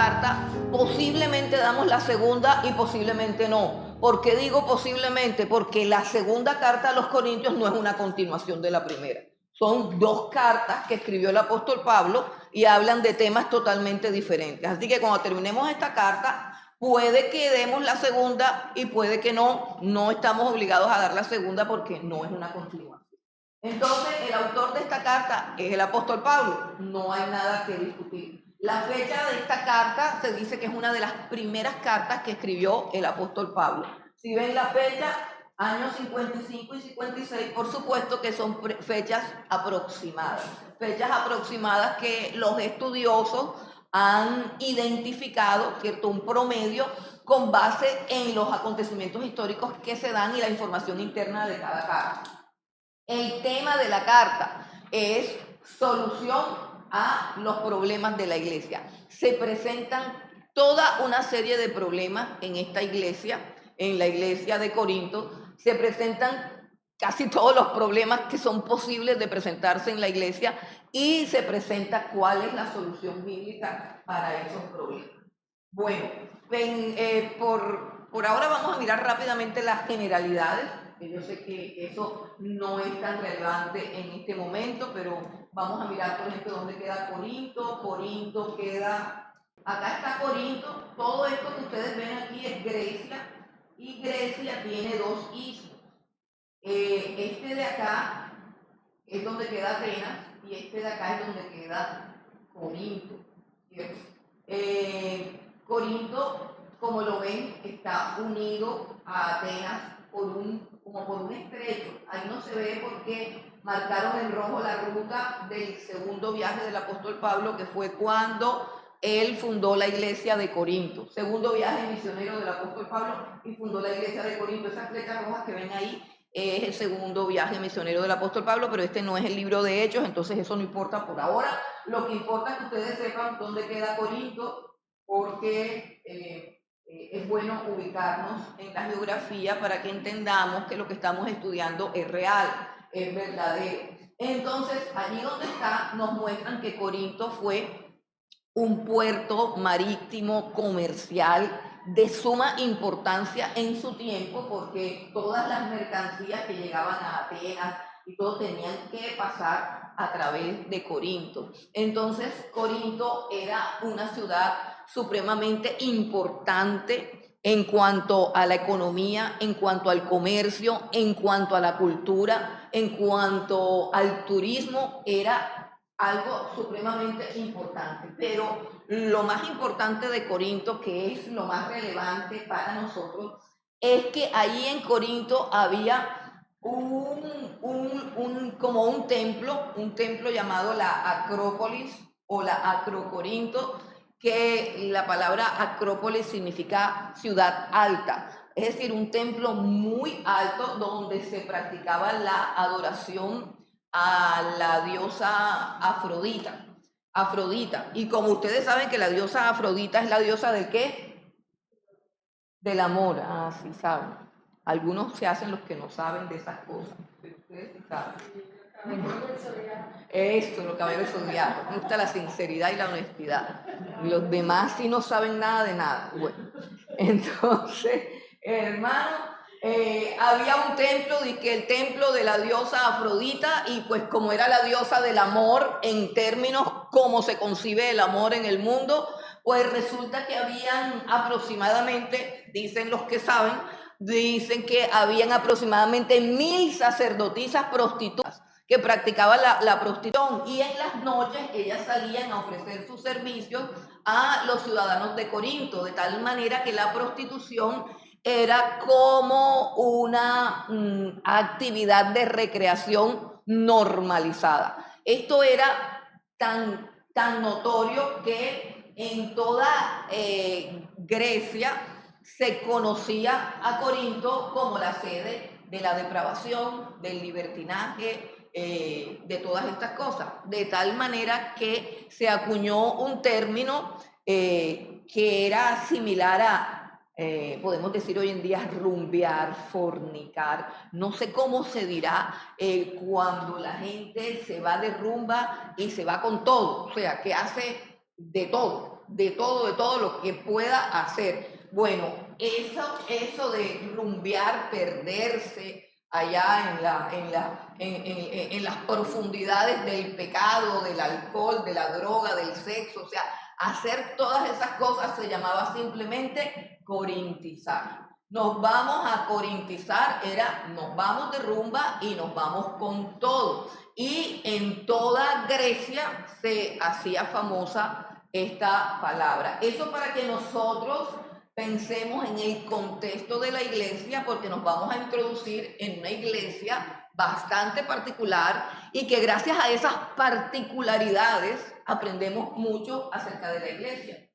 carta, posiblemente damos la segunda y posiblemente no. ¿Por qué digo posiblemente? Porque la segunda carta a los Corintios no es una continuación de la primera. Son dos cartas que escribió el apóstol Pablo y hablan de temas totalmente diferentes. Así que cuando terminemos esta carta, puede que demos la segunda y puede que no. No estamos obligados a dar la segunda porque no es una continuación. Entonces, el autor de esta carta es el apóstol Pablo. No hay nada que discutir. La fecha de esta carta se dice que es una de las primeras cartas que escribió el apóstol Pablo. Si ven la fecha, años 55 y 56, por supuesto que son fechas aproximadas que los estudiosos han identificado, ¿cierto?, un promedio con base en los acontecimientos históricos que se dan y la información interna de cada carta. El tema de la carta es solución a los problemas de la iglesia. Se presentan toda una serie de problemas en esta iglesia, en la iglesia de Corinto. Se presentan casi todos los problemas que son posibles de presentarse en la iglesia y se presenta cuál es la solución bíblica para esos problemas. Bueno, por ahora vamos a mirar rápidamente las generalidades. Yo sé que eso no es tan relevante en este momento, pero vamos a mirar, por ejemplo, dónde queda Corinto. Corinto queda, acá está Corinto. Todo esto que ustedes ven aquí es Grecia, y Grecia tiene dos islas. Este de acá es donde queda Atenas, y este de acá es donde queda Corinto. Corinto, como lo ven, está unido a Atenas como por un estrecho. Ahí no se ve porque marcaron en rojo la ruta del segundo viaje del apóstol Pablo, que fue cuando él fundó la iglesia de Corinto. Segundo viaje misionero del apóstol Pablo y fundó la iglesia de Corinto. Esas flechas rojas que ven ahí es el segundo viaje misionero del apóstol Pablo, pero este no es el libro de Hechos, entonces eso no importa por ahora. Lo que importa es que ustedes sepan dónde queda Corinto, porque es bueno ubicarnos en la geografía para que entendamos que lo que estamos estudiando es real, es verdadero. Entonces, allí donde está, nos muestran que Corinto fue un puerto marítimo comercial de suma importancia en su tiempo, porque todas las mercancías que llegaban a Atenas y todo tenían que pasar a través de Corinto. Entonces, Corinto era una ciudad supremamente importante en cuanto a la economía, en cuanto al comercio, en cuanto a la cultura, en cuanto al turismo. Era algo supremamente importante, pero lo más importante de Corinto, que es lo más relevante para nosotros, es que ahí en Corinto había como un templo llamado la Acrópolis o la Acrocorinto, que la palabra Acrópolis significa ciudad alta, es decir, un templo muy alto donde se practicaba la adoración a la diosa Afrodita. Y como ustedes saben que la diosa Afrodita es la diosa ¿del qué? Del amor. Ah, sí saben. Algunos se hacen los que no saben de esas cosas, pero ustedes sí saben. Esto, los caballeros zodiacos. Me gusta la sinceridad y la honestidad. Los demás sí no saben nada de nada. Bueno, entonces, hermano, había un templo, que el templo de la diosa Afrodita, y pues como era la diosa del amor en términos como se concibe el amor en el mundo, pues resulta que habían aproximadamente, dicen los que saben, dicen que habían aproximadamente 1000 sacerdotisas prostitutas que practicaban la prostitución, y en las noches ellas salían a ofrecer sus servicios a los ciudadanos de Corinto, de tal manera que la prostitución era como una actividad de recreación normalizada. Esto era tan notorio que en toda Grecia se conocía a Corinto como la sede de la depravación, del libertinaje, de todas estas cosas, de tal manera que se acuñó un término que era similar a, podemos decir hoy en día, rumbear, fornicar. No sé cómo se dirá cuando la gente se va de rumba y se va con todo, o sea, que hace de todo. de todo lo que pueda hacer. Bueno, eso de rumbear, perderse allá en las profundidades del pecado, del alcohol, de la droga, del sexo, o sea, hacer todas esas cosas se llamaba simplemente corintizar. Nos vamos a corintizar, nos vamos de rumba y nos vamos con todo. Y en toda Grecia se hacía famosa esta palabra. Eso para que nosotros pensemos en el contexto de la iglesia, porque nos vamos a introducir en una iglesia bastante particular y que gracias a esas particularidades aprendemos mucho acerca de la iglesia,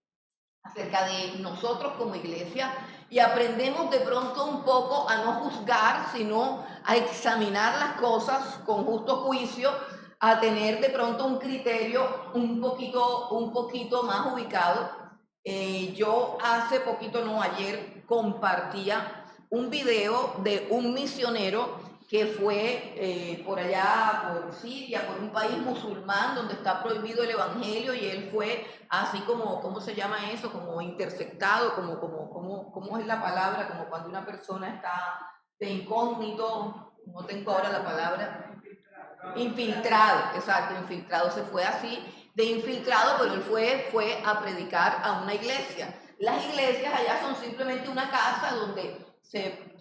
acerca de nosotros como iglesia, y aprendemos de pronto un poco a no juzgar, sino a examinar las cosas con justo juicio, a tener de pronto un criterio un poquito más ubicado. Yo hace poquito, no, ayer compartía un video de un misionero que fue por allá, por Siria, por un país musulmán donde está prohibido el evangelio, y él fue así como, ¿cómo se llama eso? Como interceptado, ¿cómo es la palabra? Como cuando una persona está de incógnito, no tengo ahora la palabra. Infiltrado, exacto, infiltrado, se fue así de infiltrado, pero él fue a predicar a una iglesia. Las iglesias allá son simplemente una casa donde se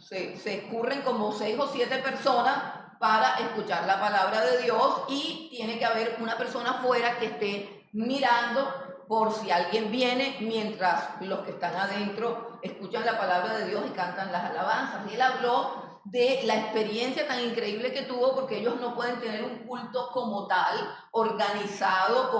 escurren como 6 o 7 personas para escuchar la palabra de Dios, y tiene que haber una persona afuera que esté mirando por si alguien viene, mientras los que están adentro escuchan la palabra de Dios y cantan las alabanzas. Y él habló de la experiencia tan increíble que tuvo, porque ellos no pueden tener un culto como tal, organizado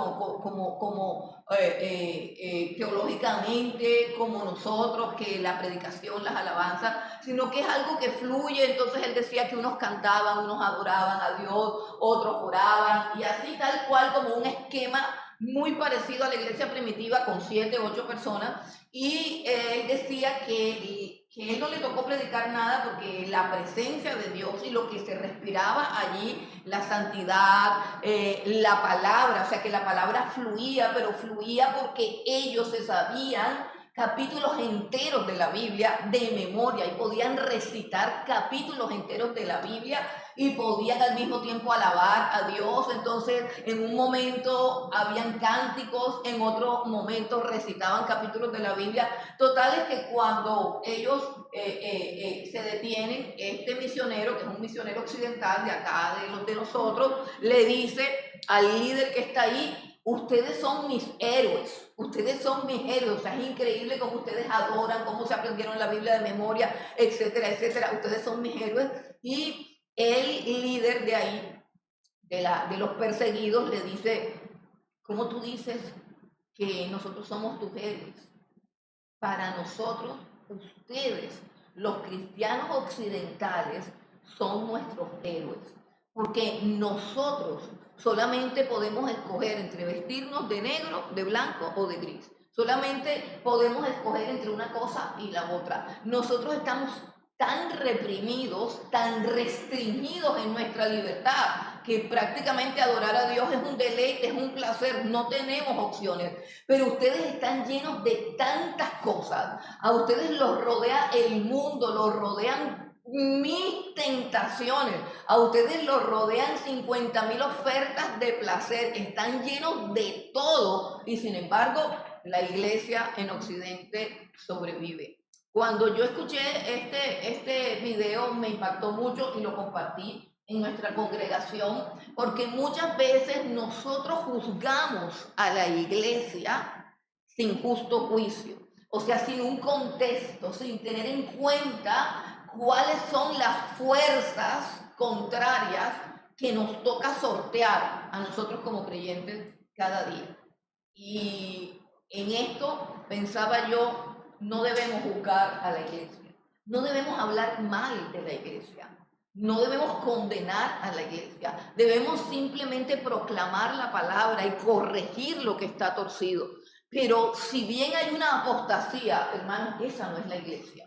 teológicamente, como nosotros, que la predicación, las alabanzas, sino que es algo que fluye. Entonces él decía que unos cantaban, unos adoraban a Dios, otros oraban, y así tal cual, como un esquema muy parecido a la iglesia primitiva, con 7 u 8 personas. Y él decía que él no le tocó predicar nada, porque la presencia de Dios y lo que se respiraba allí, la santidad, la palabra, o sea que la palabra fluía, pero fluía porque ellos se sabían capítulos enteros de la Biblia de memoria, y podían recitar capítulos enteros de la Biblia, y podían al mismo tiempo alabar a Dios. Entonces, en un momento habían cánticos, en otro momento recitaban capítulos de la Biblia. Total es que cuando ellos se detienen, este misionero, que es un misionero occidental de acá, de nosotros, le dice al líder que está ahí: ustedes son mis héroes, ustedes son mis héroes. O sea, es increíble cómo ustedes adoran, cómo se aprendieron la Biblia de memoria, etcétera, etcétera. Ustedes son mis héroes. Y el líder de ahí, de los perseguidos, le dice: ¿cómo tú dices que nosotros somos tus héroes? Para nosotros, ustedes, los cristianos occidentales, son nuestros héroes, porque nosotros solamente podemos escoger entre vestirnos de negro, de blanco o de gris. Solamente podemos escoger entre una cosa y la otra. Nosotros estamos tan reprimidos, tan restringidos en nuestra libertad, que prácticamente adorar a Dios es un deleite, es un placer, no tenemos opciones. Pero ustedes están llenos de tantas cosas, a ustedes los rodea el mundo, los rodean 1000 tentaciones, a ustedes los rodean 50.000 ofertas de placer, están llenos de todo, y sin embargo la iglesia en Occidente sobrevive. Cuando yo escuché este video, me impactó mucho y lo compartí en nuestra congregación, porque muchas veces nosotros juzgamos a la iglesia sin justo juicio, o sea, sin un contexto, sin tener en cuenta cuáles son las fuerzas contrarias que nos toca sortear a nosotros como creyentes cada día. Y en esto pensaba yo: no debemos juzgar a la iglesia, no debemos hablar mal de la iglesia, no debemos condenar a la iglesia, debemos simplemente proclamar la palabra y corregir lo que está torcido. Pero si bien hay una apostasía, hermanos, esa no es la iglesia.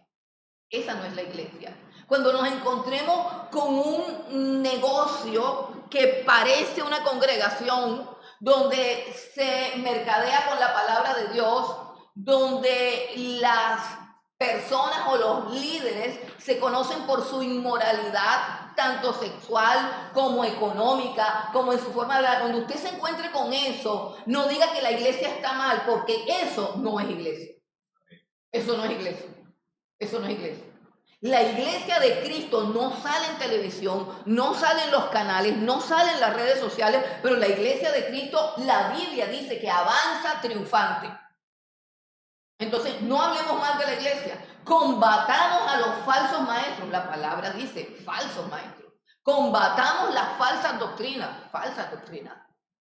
Esa no es la iglesia. Cuando nos encontremos con un negocio que parece una congregación, donde se mercadea con la palabra de Dios, donde las personas o los líderes se conocen por su inmoralidad, tanto sexual como económica, como en su forma de hablar. Cuando usted se encuentre con eso, no diga que la iglesia está mal, porque eso no es iglesia. Eso no es iglesia. Eso no es iglesia. La iglesia de Cristo no sale en televisión, no sale en los canales, no sale en las redes sociales, pero la iglesia de Cristo, la Biblia dice que avanza triunfante. Entonces, no hablemos mal de la iglesia, combatamos a los falsos maestros. La palabra dice falsos maestros. Combatamos las falsas doctrinas,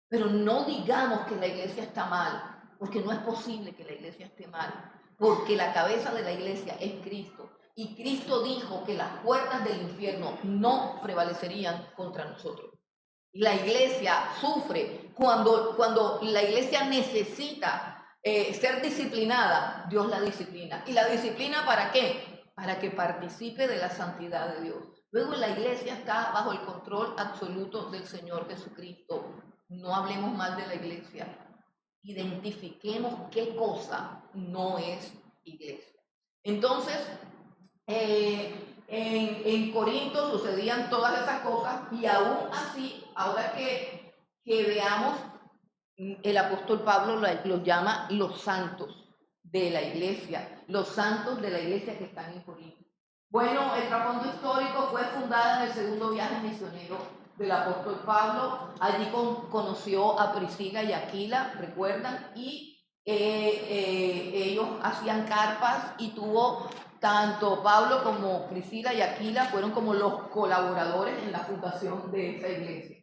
pero no digamos que la iglesia está mal, porque no es posible que la iglesia esté mal, porque la cabeza de la iglesia es Cristo. Y Cristo dijo que las puertas del infierno no prevalecerían contra nosotros. La iglesia sufre cuando la iglesia necesita ser disciplinada, Dios la disciplina. ¿Y la disciplina para qué? Para que participe de la santidad de Dios. Luego la iglesia está bajo el control absoluto del Señor Jesucristo. No hablemos mal de la iglesia. Identifiquemos qué cosa no es iglesia. Entonces, en Corinto sucedían todas esas cosas y aún así, ahora que veamos, el apóstol Pablo los llama los santos de la iglesia, los santos de la iglesia que están en Corinto. Bueno, el trasfondo histórico fue fundada en el segundo viaje misionero del apóstol Pablo. Allí conoció a Priscila y Aquila, recuerdan, y ellos hacían carpas y tuvo tanto Pablo como Priscila y Aquila fueron como los colaboradores en la fundación de esa iglesia.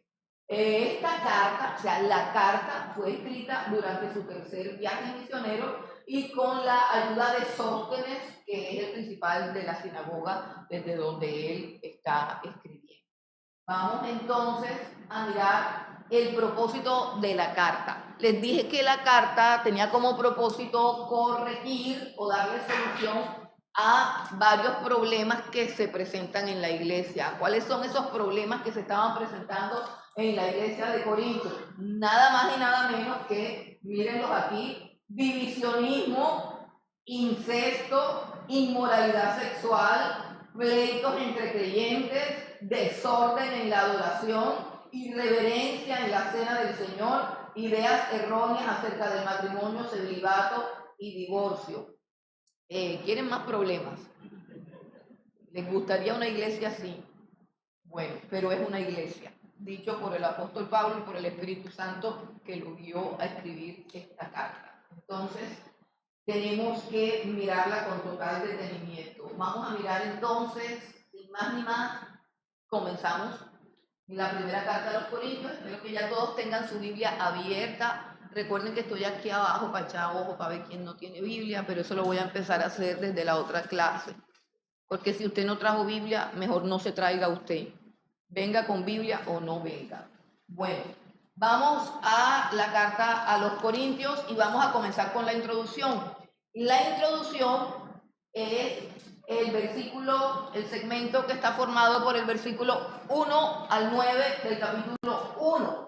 Esta carta, o sea, la carta fue escrita durante su tercer viaje misionero y con la ayuda de Sóstenes, que es el principal de la sinagoga desde donde él está escribiendo. Vamos entonces a mirar el propósito de la carta. Les dije que la carta tenía como propósito corregir o darle solución a varios problemas que se presentan en la iglesia. ¿Cuáles son esos problemas que se estaban presentando en la iglesia de Corinto? Nada más y nada menos que, mírenlos aquí, divisionismo, incesto, inmoralidad sexual, pleitos entre creyentes, desorden en la adoración, irreverencia en la cena del Señor, ideas erróneas acerca del matrimonio, celibato y divorcio. ¿Quieren más problemas? ¿Les gustaría una iglesia así? Bueno, pero es una iglesia, dicho por el apóstol Pablo y por el Espíritu Santo que lo guió a escribir esta carta. Entonces, tenemos que mirarla con total detenimiento. Vamos a mirar entonces, sin más ni más, comenzamos la primera carta de los Corintios. Espero que ya todos tengan su Biblia abierta. Recuerden que estoy aquí abajo para echar ojo para ver quién no tiene Biblia, pero eso lo voy a empezar a hacer desde la otra clase. Porque si usted no trajo Biblia, mejor no se traiga usted. Venga con Biblia o no venga. Bueno, vamos a la carta a los Corintios y vamos a comenzar con la introducción. La introducción es el versículo, el segmento que está formado por el versículo 1 al 9 del capítulo 1.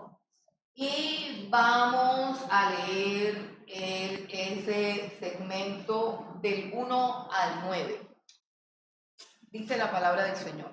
Y vamos a leer ese segmento del 1 al 9. Dice la palabra del Señor.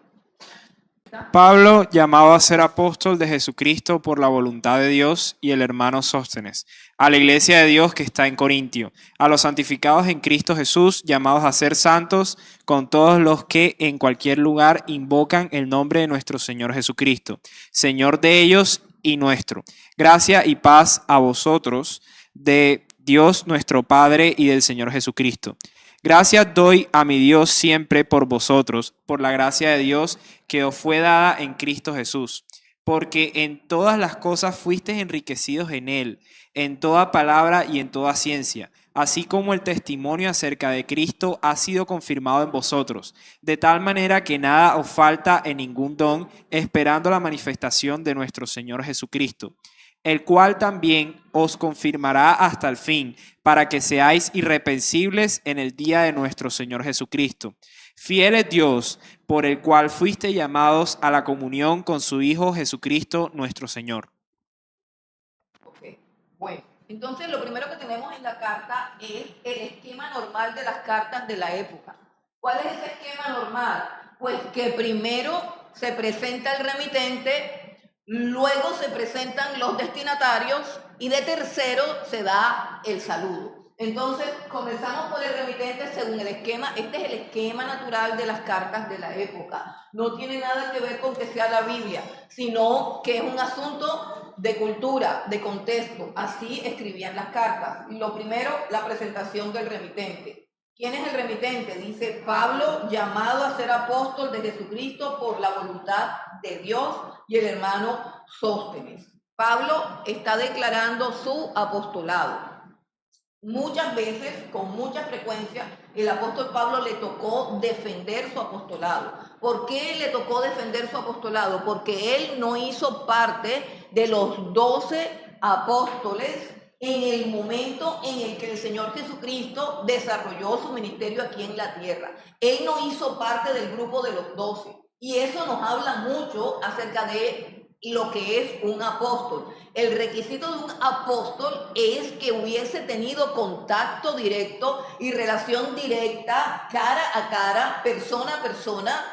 Pablo, llamado a ser apóstol de Jesucristo por la voluntad de Dios, y el hermano Sóstenes, a la iglesia de Dios que está en Corintio, a los santificados en Cristo Jesús, llamados a ser santos, con todos los que en cualquier lugar invocan el nombre de nuestro Señor Jesucristo, Señor de ellos y nuestro. Gracia y paz a vosotros, de Dios nuestro Padre y del Señor Jesucristo. Gracias doy a mi Dios siempre por vosotros, por la gracia de Dios que os fue dada en Cristo Jesús, porque en todas las cosas fuisteis enriquecidos en Él, en toda palabra y en toda ciencia, así como el testimonio acerca de Cristo ha sido confirmado en vosotros, de tal manera que nada os falta en ningún don, esperando la manifestación de nuestro Señor Jesucristo, el cual también os confirmará hasta el fin, para que seáis irreprensibles en el día de nuestro Señor Jesucristo. Fiel es Dios, por el cual fuiste llamados a la comunión con su Hijo Jesucristo nuestro Señor. Okay. Bueno, entonces lo primero que tenemos en la carta es el esquema normal de las cartas de la época. ¿Cuál es ese esquema normal? Pues que primero se presenta el remitente, luego se presentan los destinatarios y de tercero se da el saludo. Entonces, comenzamos por el remitente según el esquema. Este es el esquema natural de las cartas de la época. No tiene nada que ver con que sea la Biblia, sino que es un asunto de cultura, de contexto. Así escribían las cartas. Lo primero, la presentación del remitente. ¿Quién es el remitente? Dice Pablo, llamado a ser apóstol de Jesucristo por la voluntad de Dios, y el hermano Sóstenes. Pablo está declarando su apostolado. Muchas veces, con mucha frecuencia, el apóstol Pablo le tocó defender su apostolado. ¿Por qué le tocó defender su apostolado? Porque él no hizo parte de los 12 apóstoles en el momento en el que el Señor Jesucristo desarrolló su ministerio aquí en la tierra. Él no hizo parte del grupo de los 12. Y eso nos habla mucho acerca de lo que es un apóstol. El requisito de un apóstol es que hubiese tenido contacto directo y relación directa, cara a cara, persona a persona,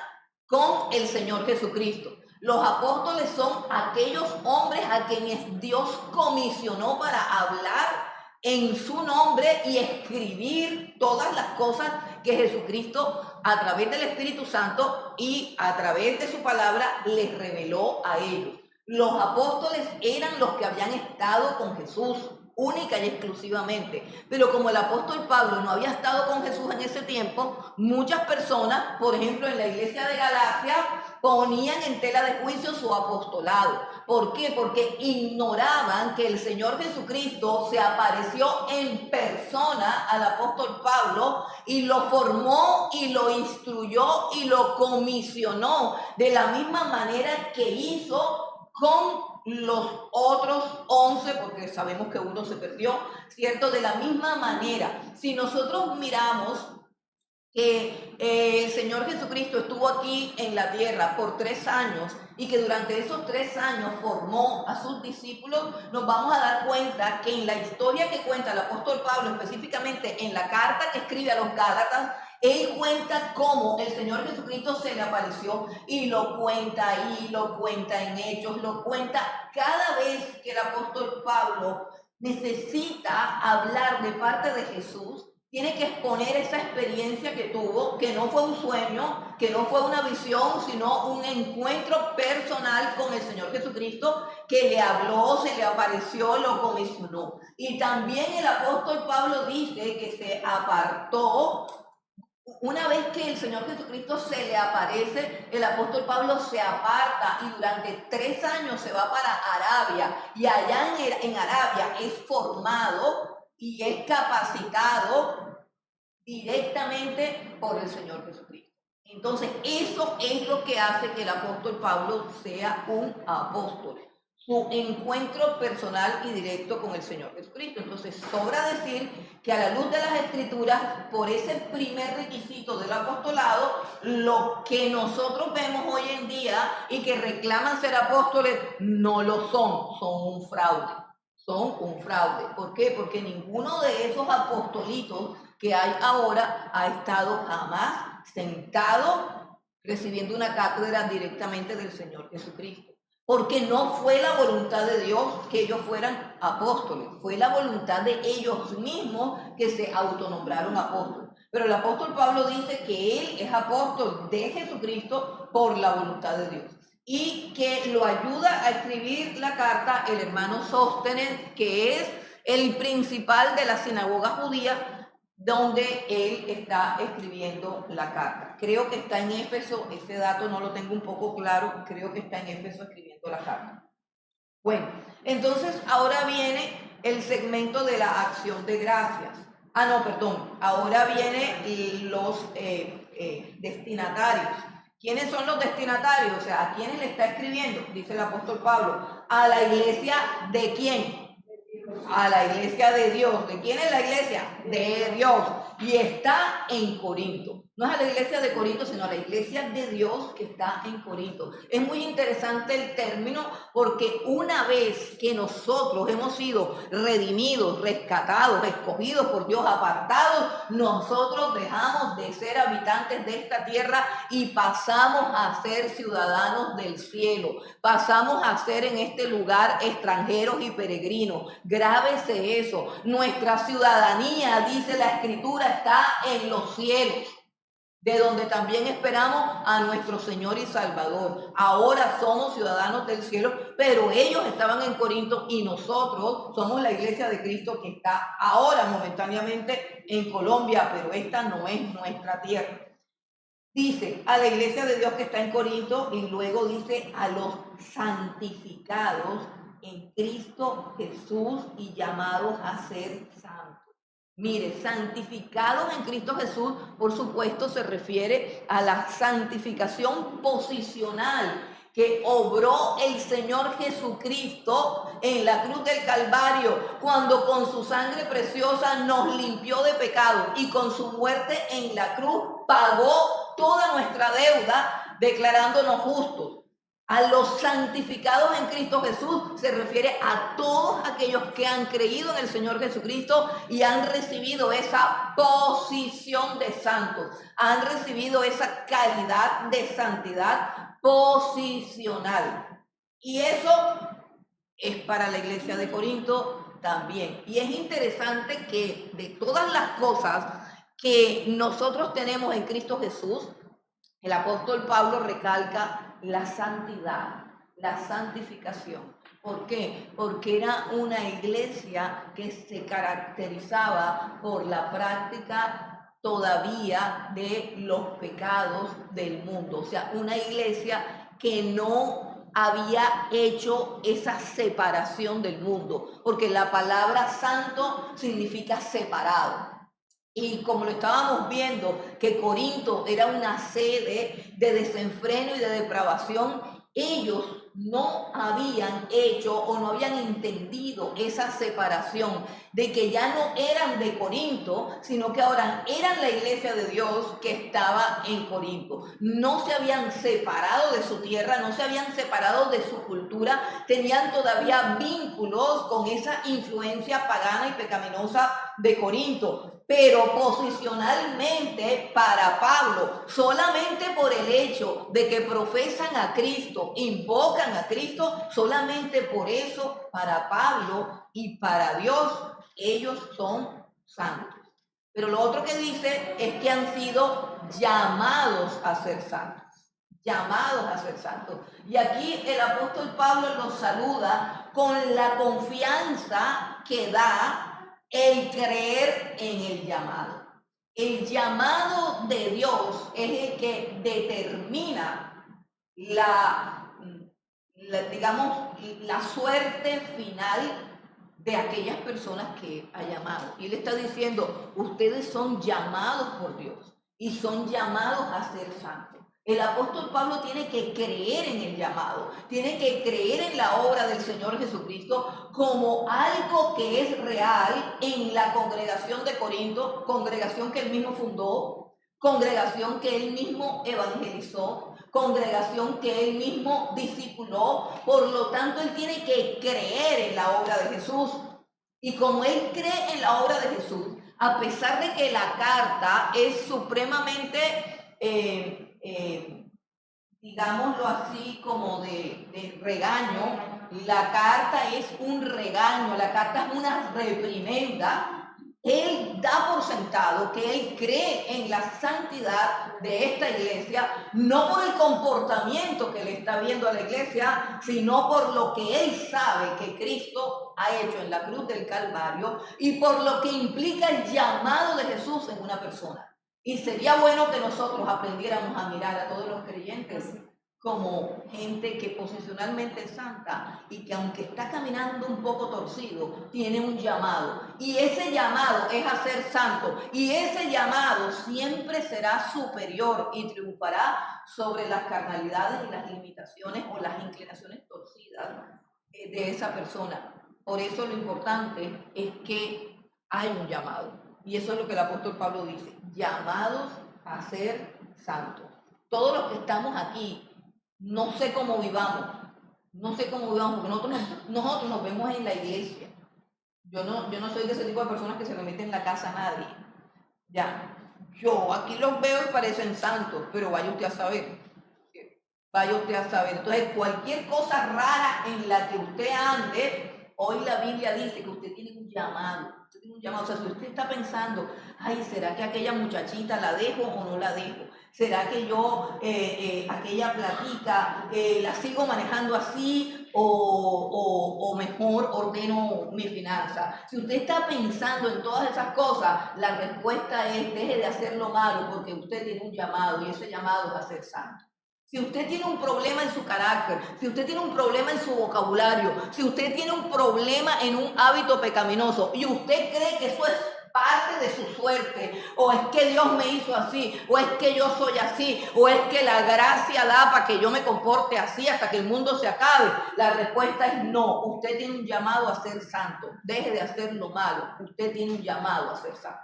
con el Señor Jesucristo. Los apóstoles son aquellos hombres a quienes Dios comisionó para hablar en su nombre y escribir todas las cosas que Jesucristo, a través del Espíritu Santo y a través de su palabra, les reveló a ellos. Los apóstoles eran los que habían estado con Jesús, única y exclusivamente. Pero como el apóstol Pablo no había estado con Jesús en ese tiempo, muchas personas, por ejemplo en la iglesia de Galacia, ponían en tela de juicio su apostolado. ¿Por qué? Porque ignoraban que el Señor Jesucristo se apareció en persona al apóstol Pablo y lo formó y lo instruyó y lo comisionó de la misma manera que hizo con los otros 11, porque sabemos que uno se perdió, ¿cierto? De la misma manera, si nosotros miramos que el Señor Jesucristo estuvo aquí en la tierra por 3 años y que durante esos 3 años formó a sus discípulos, nos vamos a dar cuenta que en la historia que cuenta el apóstol Pablo, específicamente en la carta que escribe a los Gálatas, él cuenta cómo el Señor Jesucristo se le apareció y lo cuenta ahí, lo cuenta en Hechos, lo cuenta cada vez que el apóstol Pablo necesita hablar de parte de Jesús. Tiene que exponer esa experiencia que tuvo, que no fue un sueño, que no fue una visión, sino un encuentro personal con el Señor Jesucristo, que le habló, se le apareció, lo comisionó. Y también el apóstol Pablo dice que se apartó. Una vez que el Señor Jesucristo se le aparece, el apóstol Pablo se aparta y durante 3 años se va para Arabia. Y allá en Arabia es formado y es capacitado directamente por el Señor Jesucristo. Entonces, eso es lo que hace que el apóstol Pablo sea un apóstol. Su encuentro personal y directo con el Señor Jesucristo. Entonces, sobra decir que a la luz de las Escrituras, por ese primer requisito del apostolado, lo que nosotros vemos hoy en día y que reclaman ser apóstoles, no lo son un fraude. Son un fraude. ¿Por qué? Porque ninguno de esos apostolitos que hay ahora ha estado jamás sentado recibiendo una cátedra directamente del Señor Jesucristo. Porque no fue la voluntad de Dios que ellos fueran apóstoles, fue la voluntad de ellos mismos que se autonombraron apóstoles. Pero el apóstol Pablo dice que él es apóstol de Jesucristo por la voluntad de Dios. Y que lo ayuda a escribir la carta el hermano Sóstenes, que es el principal de la sinagoga judía, donde él está escribiendo la carta. Creo que está en Éfeso, ese dato no lo tengo un poco claro, creo que está en Éfeso escribiendo la carta. Bueno, entonces ahora viene el segmento de la acción de gracias. Ahora vienen los destinatarios. ¿Quiénes son los destinatarios? O sea, ¿a quiénes le está escribiendo? Dice el apóstol Pablo. ¿A la iglesia de quién? A la iglesia de Dios. ¿De quién es la iglesia? De Dios. Y está en Corinto. No es a la iglesia de Corinto, sino a la iglesia de Dios que está en Corinto. Es muy interesante el término porque una vez que nosotros hemos sido redimidos, rescatados, escogidos por Dios, apartados, nosotros dejamos de ser habitantes de esta tierra y pasamos a ser ciudadanos del cielo. Pasamos a ser en este lugar extranjeros y peregrinos. Grábese eso. Nuestra ciudadanía, dice la Escritura, está en los cielos, de donde también esperamos a nuestro Señor y Salvador. Ahora somos ciudadanos del cielo, pero ellos estaban en Corinto y nosotros somos la iglesia de Cristo que está ahora momentáneamente en Colombia, pero esta no es nuestra tierra. Dice a la iglesia de Dios que está en Corinto y luego dice a los santificados en Cristo Jesús y llamados a ser santos. Mire, santificados en Cristo Jesús, por supuesto, se refiere a la santificación posicional que obró el Señor Jesucristo en la cruz del Calvario, cuando con su sangre preciosa nos limpió de pecado y con su muerte en la cruz pagó toda nuestra deuda, declarándonos justos. A los santificados en Cristo Jesús se refiere a todos aquellos que han creído en el Señor Jesucristo y han recibido esa posición de santos, han recibido esa calidad de santidad posicional. Y eso es para la iglesia de Corinto también. Y es interesante que de todas las cosas que nosotros tenemos en Cristo Jesús, el apóstol Pablo recalca la santidad, la santificación. ¿Por qué? Porque era una iglesia que se caracterizaba por la práctica todavía de los pecados del mundo. O sea, una iglesia que no había hecho esa separación del mundo, porque la palabra santo significa separado. Y como lo estábamos viendo, que Corinto era una sede de desenfreno y de depravación, ellos no habían hecho o no habían entendido esa separación de que ya no eran de Corinto, sino que ahora eran la iglesia de Dios que estaba en Corinto. No se habían separado de su tierra, no se habían separado de su cultura, tenían todavía vínculos con esa influencia pagana y pecaminosa de Corinto. Pero posicionalmente para Pablo, solamente por el hecho de que profesan a Cristo, invocan a Cristo, solamente por eso para Pablo y para Dios ellos son santos. Pero lo otro que dice es que han sido llamados a ser santos. Llamados a ser santos. Y aquí el apóstol Pablo los saluda con la confianza que da el creer en el llamado. El llamado de Dios es el que determina digamos, la suerte final de aquellas personas que ha llamado. Y él está diciendo, ustedes son llamados por Dios y son llamados a ser santos. El apóstol Pablo tiene que creer en el llamado, tiene que creer en la obra del Señor Jesucristo como algo que es real en la congregación de Corinto, congregación que él mismo fundó, congregación que él mismo evangelizó, congregación que él mismo discipuló. Por lo tanto, él tiene que creer en la obra de Jesús. Y como él cree en la obra de Jesús, a pesar de que la carta es supremamente digámoslo así, como de regaño, la carta es un regaño, la carta es una reprimenda. Él da por sentado que él cree en la santidad de esta iglesia, no por el comportamiento que le está viendo a la iglesia, sino por lo que él sabe que Cristo ha hecho en la cruz del Calvario y por lo que implica el llamado de Jesús en una persona. Y sería bueno que nosotros aprendiéramos a mirar a todos los creyentes como gente que posicionalmente es santa y que aunque está caminando un poco torcido, tiene un llamado. Y ese llamado es a ser santo. Y ese llamado siempre será superior y triunfará sobre las carnalidades y las limitaciones o las inclinaciones torcidas de esa persona. Por eso lo importante es que hay un llamado. Y eso es lo que el apóstol Pablo dice, llamados a ser santos. Todos los que estamos aquí, no sé cómo vivamos, porque nosotros nos vemos en la iglesia. Yo no soy de ese tipo de personas que se le meten en la casa a nadie. Ya, yo aquí los veo y parecen santos, pero vaya usted a saber. Vaya usted a saber. Entonces, cualquier cosa rara en la que usted ande, hoy la Biblia dice que usted tiene un llamado. Usted tiene un llamado. O sea, si usted está pensando, ay, ¿será que aquella muchachita la dejo o no la dejo? ¿Será que yo aquella platica la sigo manejando así o mejor ordeno mi finanza? Si usted está pensando en todas esas cosas, la respuesta es deje de hacer lo malo porque usted tiene un llamado y ese llamado es a ser santo. Si usted tiene un problema en su carácter, si usted tiene un problema en su vocabulario, si usted tiene un problema en un hábito pecaminoso y usted cree que eso es parte de su suerte, o es que Dios me hizo así, o es que yo soy así, o es que la gracia da para que yo me comporte así hasta que el mundo se acabe, la respuesta es no. Usted tiene un llamado a ser santo. Deje de hacer lo malo. Usted tiene un llamado a ser santo.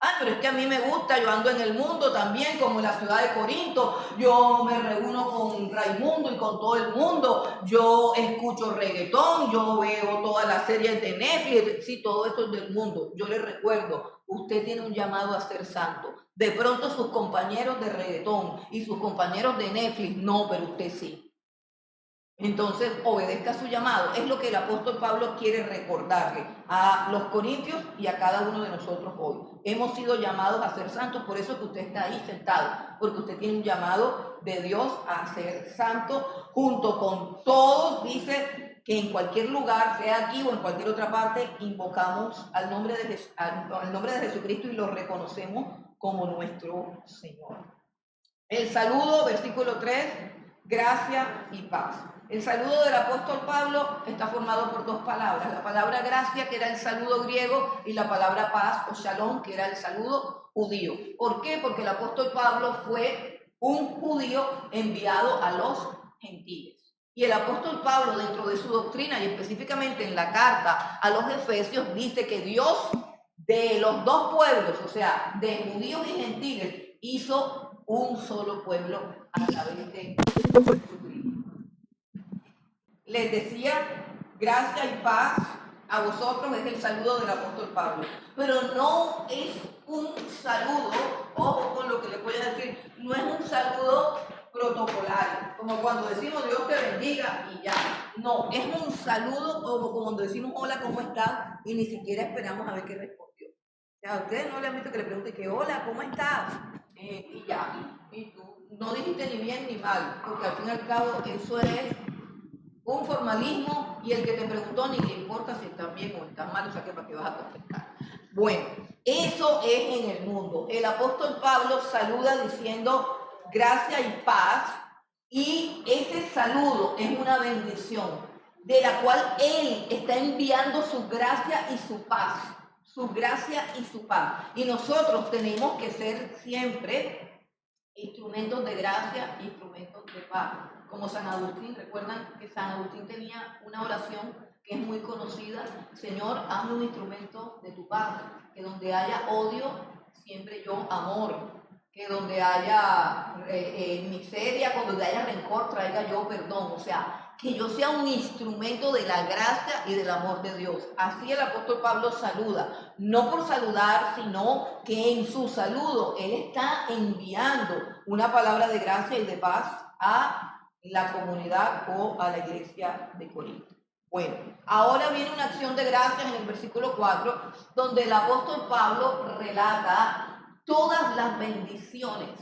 Ah, pero es que a mí me gusta, yo ando en el mundo también, como en la ciudad de Corinto, yo me reúno con Raimundo y con todo el mundo, yo escucho reggaetón, yo veo todas las series de Netflix, sí, todo esto es del mundo. Yo les recuerdo, usted tiene un llamado a ser santo. De pronto sus compañeros de reggaetón y sus compañeros de Netflix, no, pero usted sí. Entonces, obedezca su llamado. Es lo que el apóstol Pablo quiere recordarle a los corintios y a cada uno de nosotros hoy. Hemos sido llamados a ser santos, por eso que usted está ahí sentado, porque usted tiene un llamado de Dios a ser santo junto con todos. Dice que en cualquier lugar, sea aquí o en cualquier otra parte, invocamos al nombre de Jesucristo y lo reconocemos como nuestro Señor. El saludo, versículo 3, gracia y paz. El saludo del apóstol Pablo está formado por dos palabras, la palabra gracia, que era el saludo griego, y la palabra paz o shalom, que era el saludo judío. ¿Por qué? Porque el apóstol Pablo fue un judío enviado a los gentiles. Y el apóstol Pablo, dentro de su doctrina y específicamente en la carta a los Efesios, dice que Dios de los dos pueblos, o sea, de judíos y gentiles, hizo un solo pueblo a través de Jesucristo. Les decía, gracia y paz a vosotros es el saludo del apóstol Pablo, pero no es un saludo, ojo con lo que les voy a decir, no es un saludo protocolario, como cuando decimos Dios te bendiga y ya. No, es un saludo como cuando decimos hola, ¿cómo estás? Y ni siquiera esperamos a ver qué respondió. O sea, a ustedes no le han visto que le pregunten que hola, ¿cómo estás? Y ya, y tú no dijiste ni bien ni mal, porque al fin y al cabo eso es un formalismo y el que te preguntó ni le importa si estás bien o estás mal, o sea que para qué vas a contestar. Bueno, eso es en el mundo. El apóstol Pablo saluda diciendo gracia y paz, y ese saludo es una bendición de la cual él está enviando su gracia y su paz. Su gracia y su paz. Y nosotros tenemos que ser siempre instrumentos de gracia, instrumentos de paz. Como San Agustín, recuerdan que San Agustín tenía una oración que es muy conocida: Señor, hazme un instrumento de tu paz, que donde haya odio, siempre yo amor, que donde haya miseria, donde haya rencor, traiga yo perdón. O sea, que yo sea un instrumento de la gracia y del amor de Dios. Así el apóstol Pablo saluda, no por saludar, sino que en su saludo él está enviando una palabra de gracia y de paz a la comunidad o a la iglesia de Corinto. Bueno, ahora viene una acción de gracias en el versículo 4, donde el apóstol Pablo relata todas las bendiciones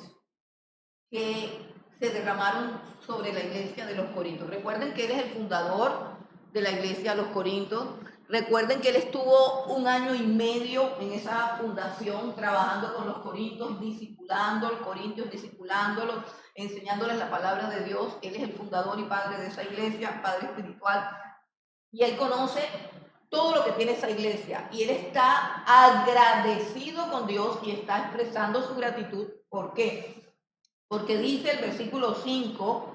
que se derramaron sobre la iglesia de los Corintios. Recuerden que él es el fundador de la iglesia de los Corintios. Recuerden que él estuvo 1 año y medio en esa fundación trabajando con los Corintios, discipulándolos, enseñándoles la palabra de Dios. Él es el fundador y padre de esa iglesia, padre espiritual. Y él conoce todo lo que tiene esa iglesia. Y él está agradecido con Dios y está expresando su gratitud. ¿Por qué? Porque dice el versículo 5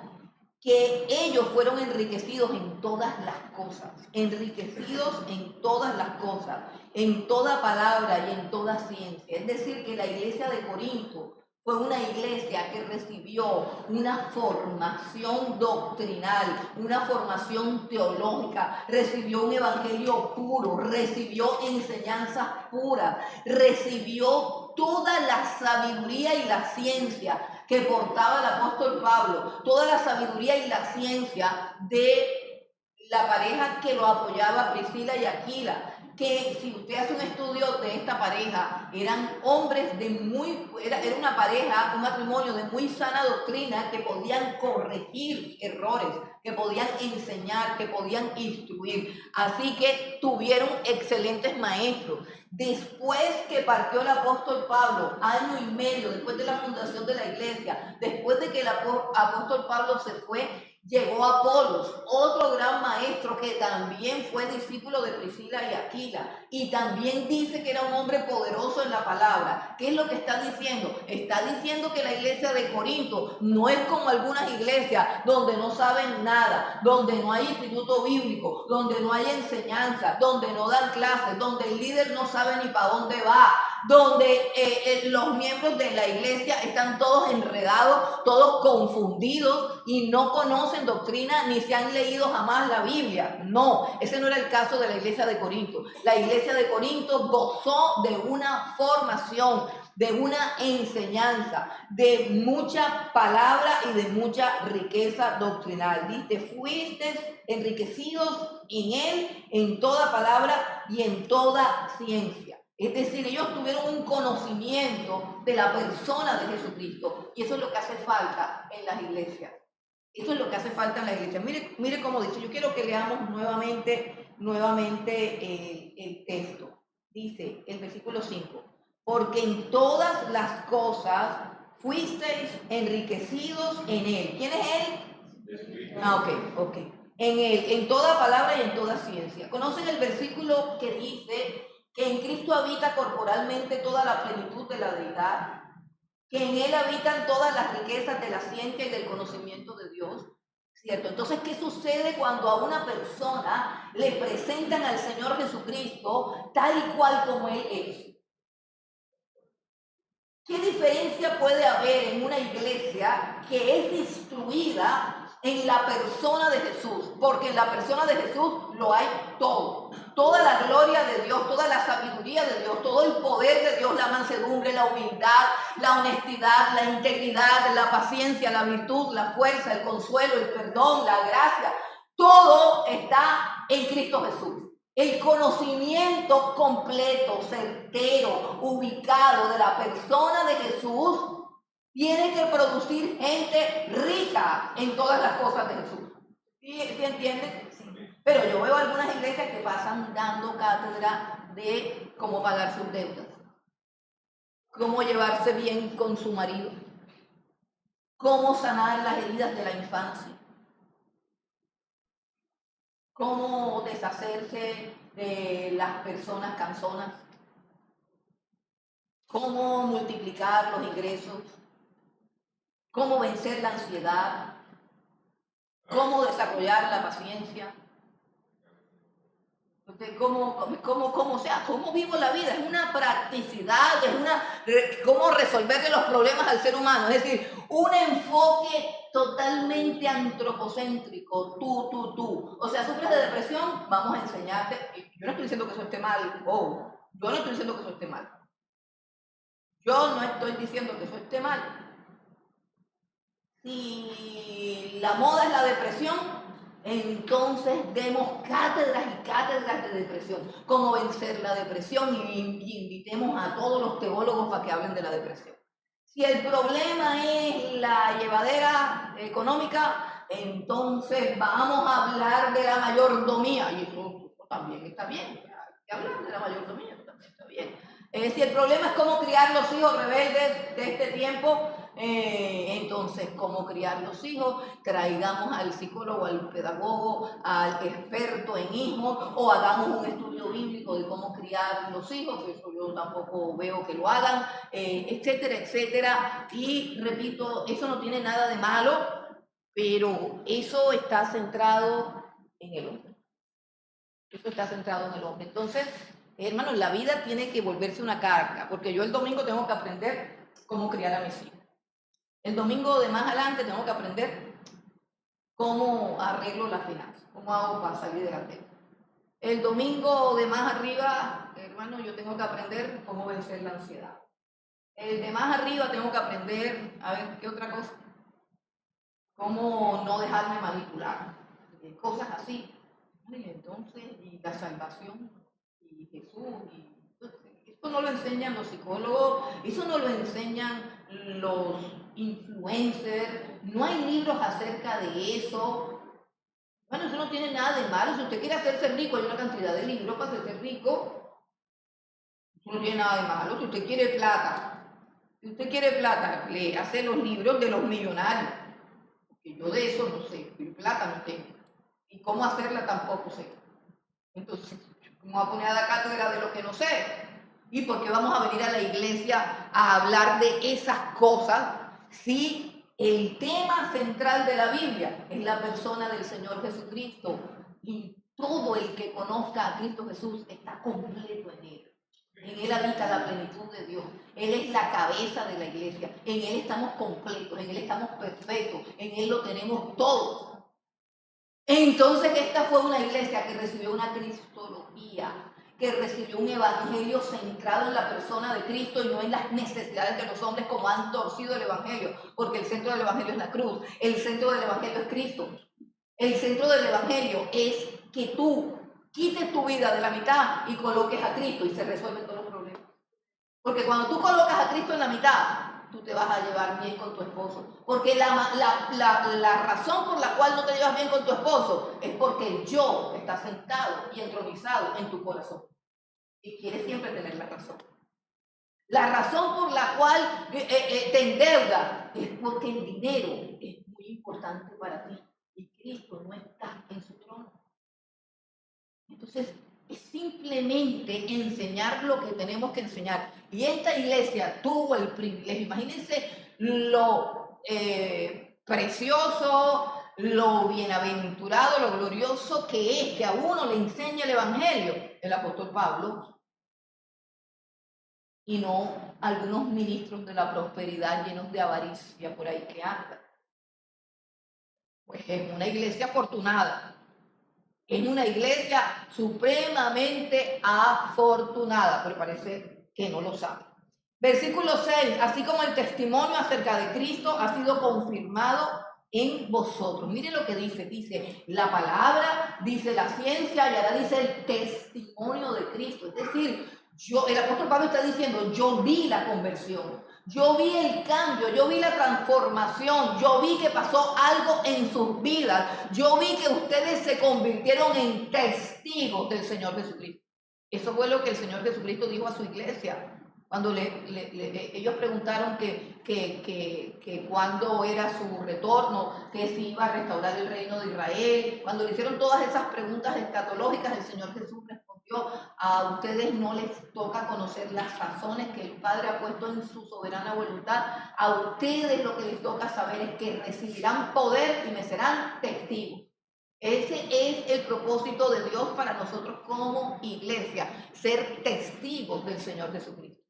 que ellos fueron enriquecidos en todas las cosas, enriquecidos en todas las cosas, en toda palabra y en toda ciencia. Es decir, que la iglesia de Corinto Fue una iglesia que recibió una formación doctrinal, una formación teológica, recibió un evangelio puro, recibió enseñanzas puras, recibió toda la sabiduría y la ciencia que portaba el apóstol Pablo, toda la sabiduría y la ciencia de la pareja que lo apoyaba, Priscila y Aquila, que si usted hace un estudio de esta pareja, eran hombres de era una pareja, un matrimonio de muy sana doctrina, que podían corregir errores, que podían enseñar, que podían instruir. Así que tuvieron excelentes maestros. Después que partió el apóstol Pablo, año y medio después de la fundación de la iglesia, después de que el apóstol Pablo se fue, llegó Apolos, otro gran maestro que también fue discípulo de Priscila y Aquila, y también dice que era un hombre poderoso en la palabra. ¿Qué es lo que está diciendo? Está diciendo que la iglesia de Corinto no es como algunas iglesias donde no saben nada, donde no hay instituto bíblico, donde no hay enseñanza, donde no dan clases, donde el líder no sabe ni para dónde va, donde los miembros de la iglesia están todos enredados, todos confundidos y no conocen doctrina ni se han leído jamás la Biblia. No, ese no era el caso de la iglesia de Corinto. La iglesia de Corinto gozó de una formación, de una enseñanza, de mucha palabra y de mucha riqueza doctrinal. Dice, fuiste enriquecidos en él, en toda palabra y en toda ciencia. Es decir, ellos tuvieron un conocimiento de la persona de Jesucristo, y eso es lo que hace falta en las iglesias. Eso es lo que hace falta en la iglesia. Mire cómo dice. Yo quiero que leamos nuevamente el texto. Dice el versículo 5. Porque en todas las cosas fuisteis enriquecidos en él. ¿Quién es él? Ok. En él, en toda palabra y en toda ciencia. ¿Conocen el versículo que dice que en Cristo habita corporalmente toda la plenitud de la deidad? Que en él habitan todas las riquezas de la ciencia y del conocimiento de Dios, ¿cierto? Entonces, ¿qué sucede cuando a una persona le presentan al Señor Jesucristo tal y cual como Él es? ¿Qué diferencia puede haber en una iglesia que es instruida en la persona de Jesús? Porque en la persona de Jesús lo hay todo. Toda la gloria de Dios, toda la sabiduría de Dios, todo el poder de Dios, la mansedumbre, la humildad, la honestidad, la integridad, la paciencia, la virtud, la fuerza, el consuelo, el perdón, la gracia. Todo está en Cristo Jesús. El conocimiento completo, certero, ubicado de la persona de Jesús tiene que producir gente rica en todas las cosas de Jesús. ¿Sí entiendes? Sí. Pero yo veo algunas iglesias que pasan dando cátedra de cómo pagar sus deudas, cómo llevarse bien con su marido, cómo sanar las heridas de la infancia, cómo deshacerse de las personas canzonas, cómo multiplicar los ingresos, cómo vencer la ansiedad, cómo desarrollar la paciencia. Cómo vivo la vida, es una practicidad, cómo resolverle los problemas al ser humano, es decir, un enfoque totalmente antropocéntrico, tú. O sea, sufres de depresión, vamos a enseñarte. Yo no estoy diciendo que eso esté mal, yo no estoy diciendo que eso esté mal. Yo no estoy diciendo que eso esté mal. Si la moda es la depresión, entonces demos cátedras y cátedras de depresión, cómo vencer la depresión, y invitemos a todos los teólogos para que hablen de la depresión. Si el problema es la llevadera económica, entonces vamos a hablar de la mayordomía, y eso también está bien, hay que hablar de la mayordomía, eso también está bien. Si el problema es cómo criar los hijos rebeldes de este tiempo, entonces, ¿cómo criar los hijos? Traigamos al psicólogo, al pedagogo, al experto en hijos, o hagamos un estudio bíblico de cómo criar los hijos, que eso yo tampoco veo que lo hagan, etcétera, etcétera. Y repito, eso no tiene nada de malo, pero eso está centrado en el hombre. Eso está centrado en el hombre. Entonces, hermanos, la vida tiene que volverse una carga, porque yo el domingo tengo que aprender cómo criar a mis hijos. El domingo de más adelante tengo que aprender cómo arreglo las finanzas, cómo hago para salir de la deuda. El domingo de más arriba, hermano, yo tengo que aprender cómo vencer la ansiedad. El de más arriba tengo que aprender, a ver, ¿qué otra cosa? Cómo no dejarme manipular. Cosas así. Y entonces, y la salvación, y Jesús, y esto no lo enseñan los psicólogos, eso no lo enseñan los influencers, no hay libros acerca de eso. Bueno, eso no tiene nada de malo. Si usted quiere hacerse rico, hay una cantidad de libros para hacerse rico. Eso no tiene nada de malo. Si usted quiere plata, le hace los libros de los millonarios. Porque yo de eso no sé, plata no tengo. Y cómo hacerla tampoco sé. Entonces, ¿cómo voy a poner a dar cátedra de lo que no sé? ¿Y por qué vamos a venir a la iglesia a hablar de esas cosas si el tema central de la Biblia es la persona del Señor Jesucristo? Y todo el que conozca a Cristo Jesús está completo en Él. En Él habita la plenitud de Dios. Él es la cabeza de la iglesia. En Él estamos completos, en Él estamos perfectos, en Él lo tenemos todo. Entonces esta fue una iglesia que recibió una cristología, que recibió un evangelio centrado en la persona de Cristo y no en las necesidades de los hombres como han torcido el evangelio, porque el centro del evangelio es la cruz, el centro del evangelio es Cristo. El centro del evangelio es que tú quites tu vida de la mitad y coloques a Cristo y se resuelven todos los problemas. Porque cuando tú colocas a Cristo en la mitad, tú te vas a llevar bien con tu esposo. Porque la razón por la cual no te llevas bien con tu esposo es porque el yo está sentado y entronizado en tu corazón. Y quieres siempre tener la razón. La razón por la cual te endeudas es porque el dinero es muy importante para ti. Y Cristo no está en su trono. Entonces, es simplemente enseñar lo que tenemos que enseñar. Y esta iglesia tuvo el privilegio, imagínense lo precioso, lo bienaventurado, lo glorioso que es que a uno le enseña el evangelio, el apóstol Pablo, y no algunos ministros de la prosperidad llenos de avaricia por ahí que andan. Pues es una iglesia afortunada. Es una iglesia supremamente afortunada, pero parece que no lo sabe. Versículo 6, así como el testimonio acerca de Cristo ha sido confirmado en vosotros. Miren lo que dice la palabra, dice la ciencia y ahora dice el testimonio de Cristo. Es decir, el apóstol Pablo está diciendo, yo vi la conversión. Yo vi el cambio, yo vi la transformación, yo vi que pasó algo en sus vidas, yo vi que ustedes se convirtieron en testigos del Señor Jesucristo. Eso fue lo que el Señor Jesucristo dijo a su iglesia. Cuando ellos preguntaron que cuándo era su retorno, que si iba a restaurar el reino de Israel, cuando le hicieron todas esas preguntas escatológicas, el Señor Jesús respondió: a ustedes no les toca conocer las razones que el Padre ha puesto en su soberana voluntad, a ustedes lo que les toca saber es que recibirán poder y me serán testigos. Ese es el propósito de Dios para nosotros como iglesia, ser testigos del Señor Jesucristo.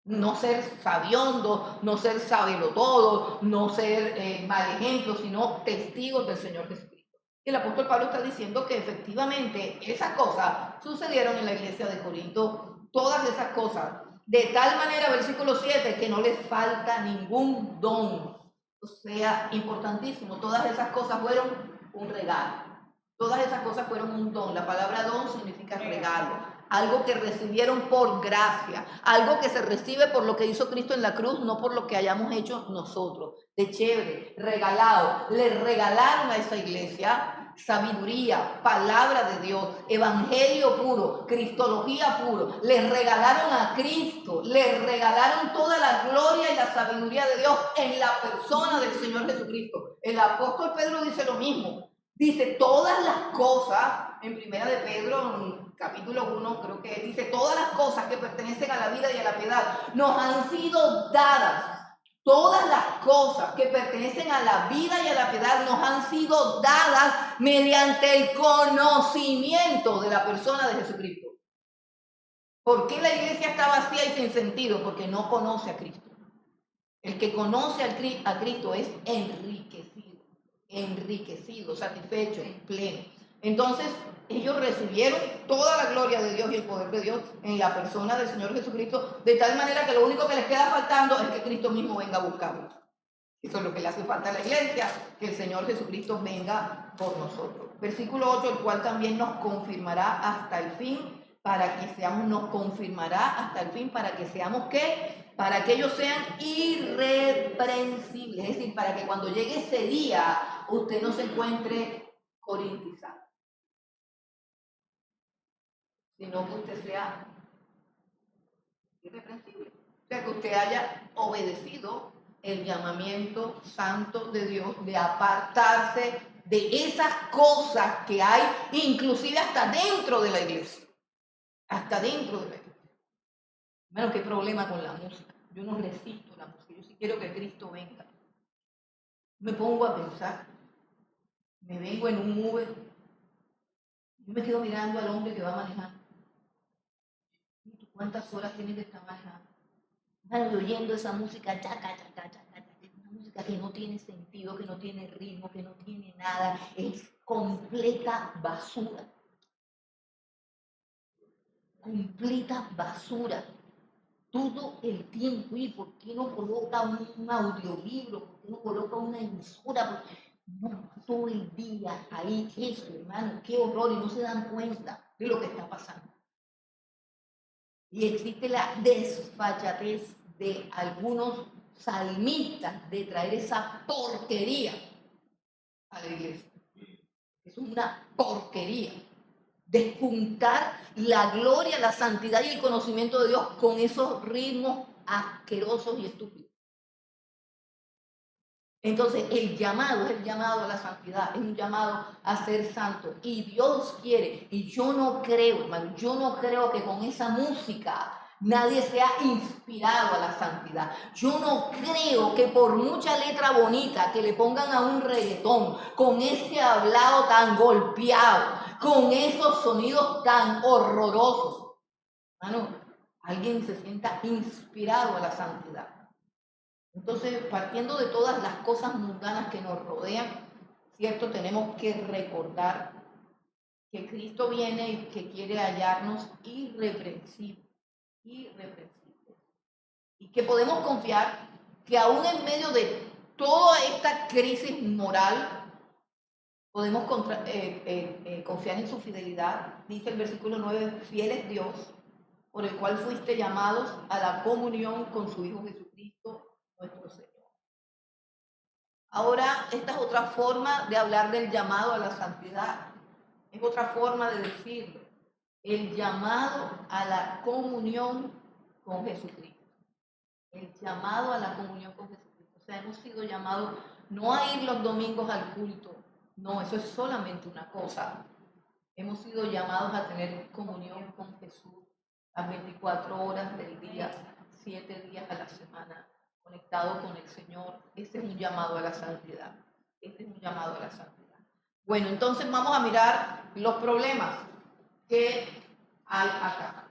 No ser sabiondo, no ser sabelotodo, no ser mal ejemplo, sino testigos del Señor Jesucristo. El apóstol Pablo está diciendo que efectivamente esas cosas sucedieron en la iglesia de Corinto, todas esas cosas, de tal manera, versículo 7, que no les falta ningún don. O sea, importantísimo, todas esas cosas fueron un regalo. Todas esas cosas fueron un don. La palabra don significa regalo. Algo que recibieron por gracia, algo que se recibe por lo que hizo Cristo en la cruz, no por lo que hayamos hecho nosotros. De chévere, regalado. Le regalaron a esa iglesia sabiduría, palabra de Dios, evangelio puro, cristología puro. Le regalaron a Cristo, le regalaron toda la gloria y la sabiduría de Dios en la persona del Señor Jesucristo. El apóstol Pedro dice lo mismo. Dice todas las cosas, en primera de Pedro, en capítulo 1, creo que dice, todas las cosas que pertenecen a la vida y a la piedad nos han sido dadas. Todas las cosas que pertenecen a la vida y a la piedad nos han sido dadas mediante el conocimiento de la persona de Jesucristo. ¿Por qué la iglesia está vacía y sin sentido? Porque no conoce a Cristo. El que conoce a Cristo es enriquecido, satisfecho, pleno. Entonces, ellos recibieron toda la gloria de Dios y el poder de Dios en la persona del Señor Jesucristo, de tal manera que lo único que les queda faltando es que Cristo mismo venga a buscarlos. Eso es lo que le hace falta a la iglesia, que el Señor Jesucristo venga por nosotros. Versículo 8, el cual también nos confirmará hasta el fin, para que seamos, nos confirmará hasta el fin, para que seamos, ¿qué? Para que ellos sean irreprensibles, es decir, para que cuando llegue ese día, usted no se encuentre corintizado, sino que usted sea irreprensible. O sea, que usted haya obedecido el llamamiento santo de Dios de apartarse de esas cosas que hay, inclusive hasta dentro de la iglesia. Hasta dentro de la iglesia. Bueno, qué problema con la música. Yo no resisto la música. Yo sí quiero que Cristo venga. Me pongo a pensar. Me vengo en un Uber. Yo me quedo mirando al hombre que va manejando. ¿Cuántas horas tiene que estar manejando? Van oyendo esa música, una música que no tiene sentido, que no tiene ritmo, que no tiene nada, es completa basura. Completa basura. Todo el tiempo. ¿Y por qué no coloca un audiolibro? ¿Por qué no coloca una emisora? No, todo el día ahí eso, hermano, qué horror, y no se dan cuenta de lo que está pasando. Y existe la desfachatez de algunos salmistas de traer esa porquería a la iglesia. Es una porquería. Despuntar la gloria, la santidad y el conocimiento de Dios con esos ritmos asquerosos y estúpidos. Entonces, el llamado es el llamado a la santidad, es un llamado a ser santo. Y Dios quiere, y yo no creo, hermano, yo no creo que con esa música nadie sea inspirado a la santidad. Yo no creo que por mucha letra bonita que le pongan a un reggaetón, con ese hablado tan golpeado, con esos sonidos tan horrorosos, hermano, alguien se sienta inspirado a la santidad. Entonces, partiendo de todas las cosas mundanas que nos rodean, ¿cierto? Tenemos que recordar que Cristo viene y que quiere hallarnos irreprensibles. Y que podemos confiar que aún en medio de toda esta crisis moral, podemos confiar en su fidelidad. Dice el versículo 9, fiel es Dios, por el cual fuiste llamados a la comunión con su Hijo Jesucristo, nuestro Señor. Ahora, esta es otra forma de hablar del llamado a la santidad. Es otra forma de decirlo. El llamado a la comunión con Jesucristo. El llamado a la comunión con Jesucristo. O sea, hemos sido llamados no a ir los domingos al culto. No, eso es solamente una cosa. Hemos sido llamados a tener comunión con Jesús las 24 horas del día, 7 días a la semana, conectado con el Señor. Este es un llamado a la santidad. Este es un llamado a la santidad. Bueno, entonces vamos a mirar los problemas que hay acá.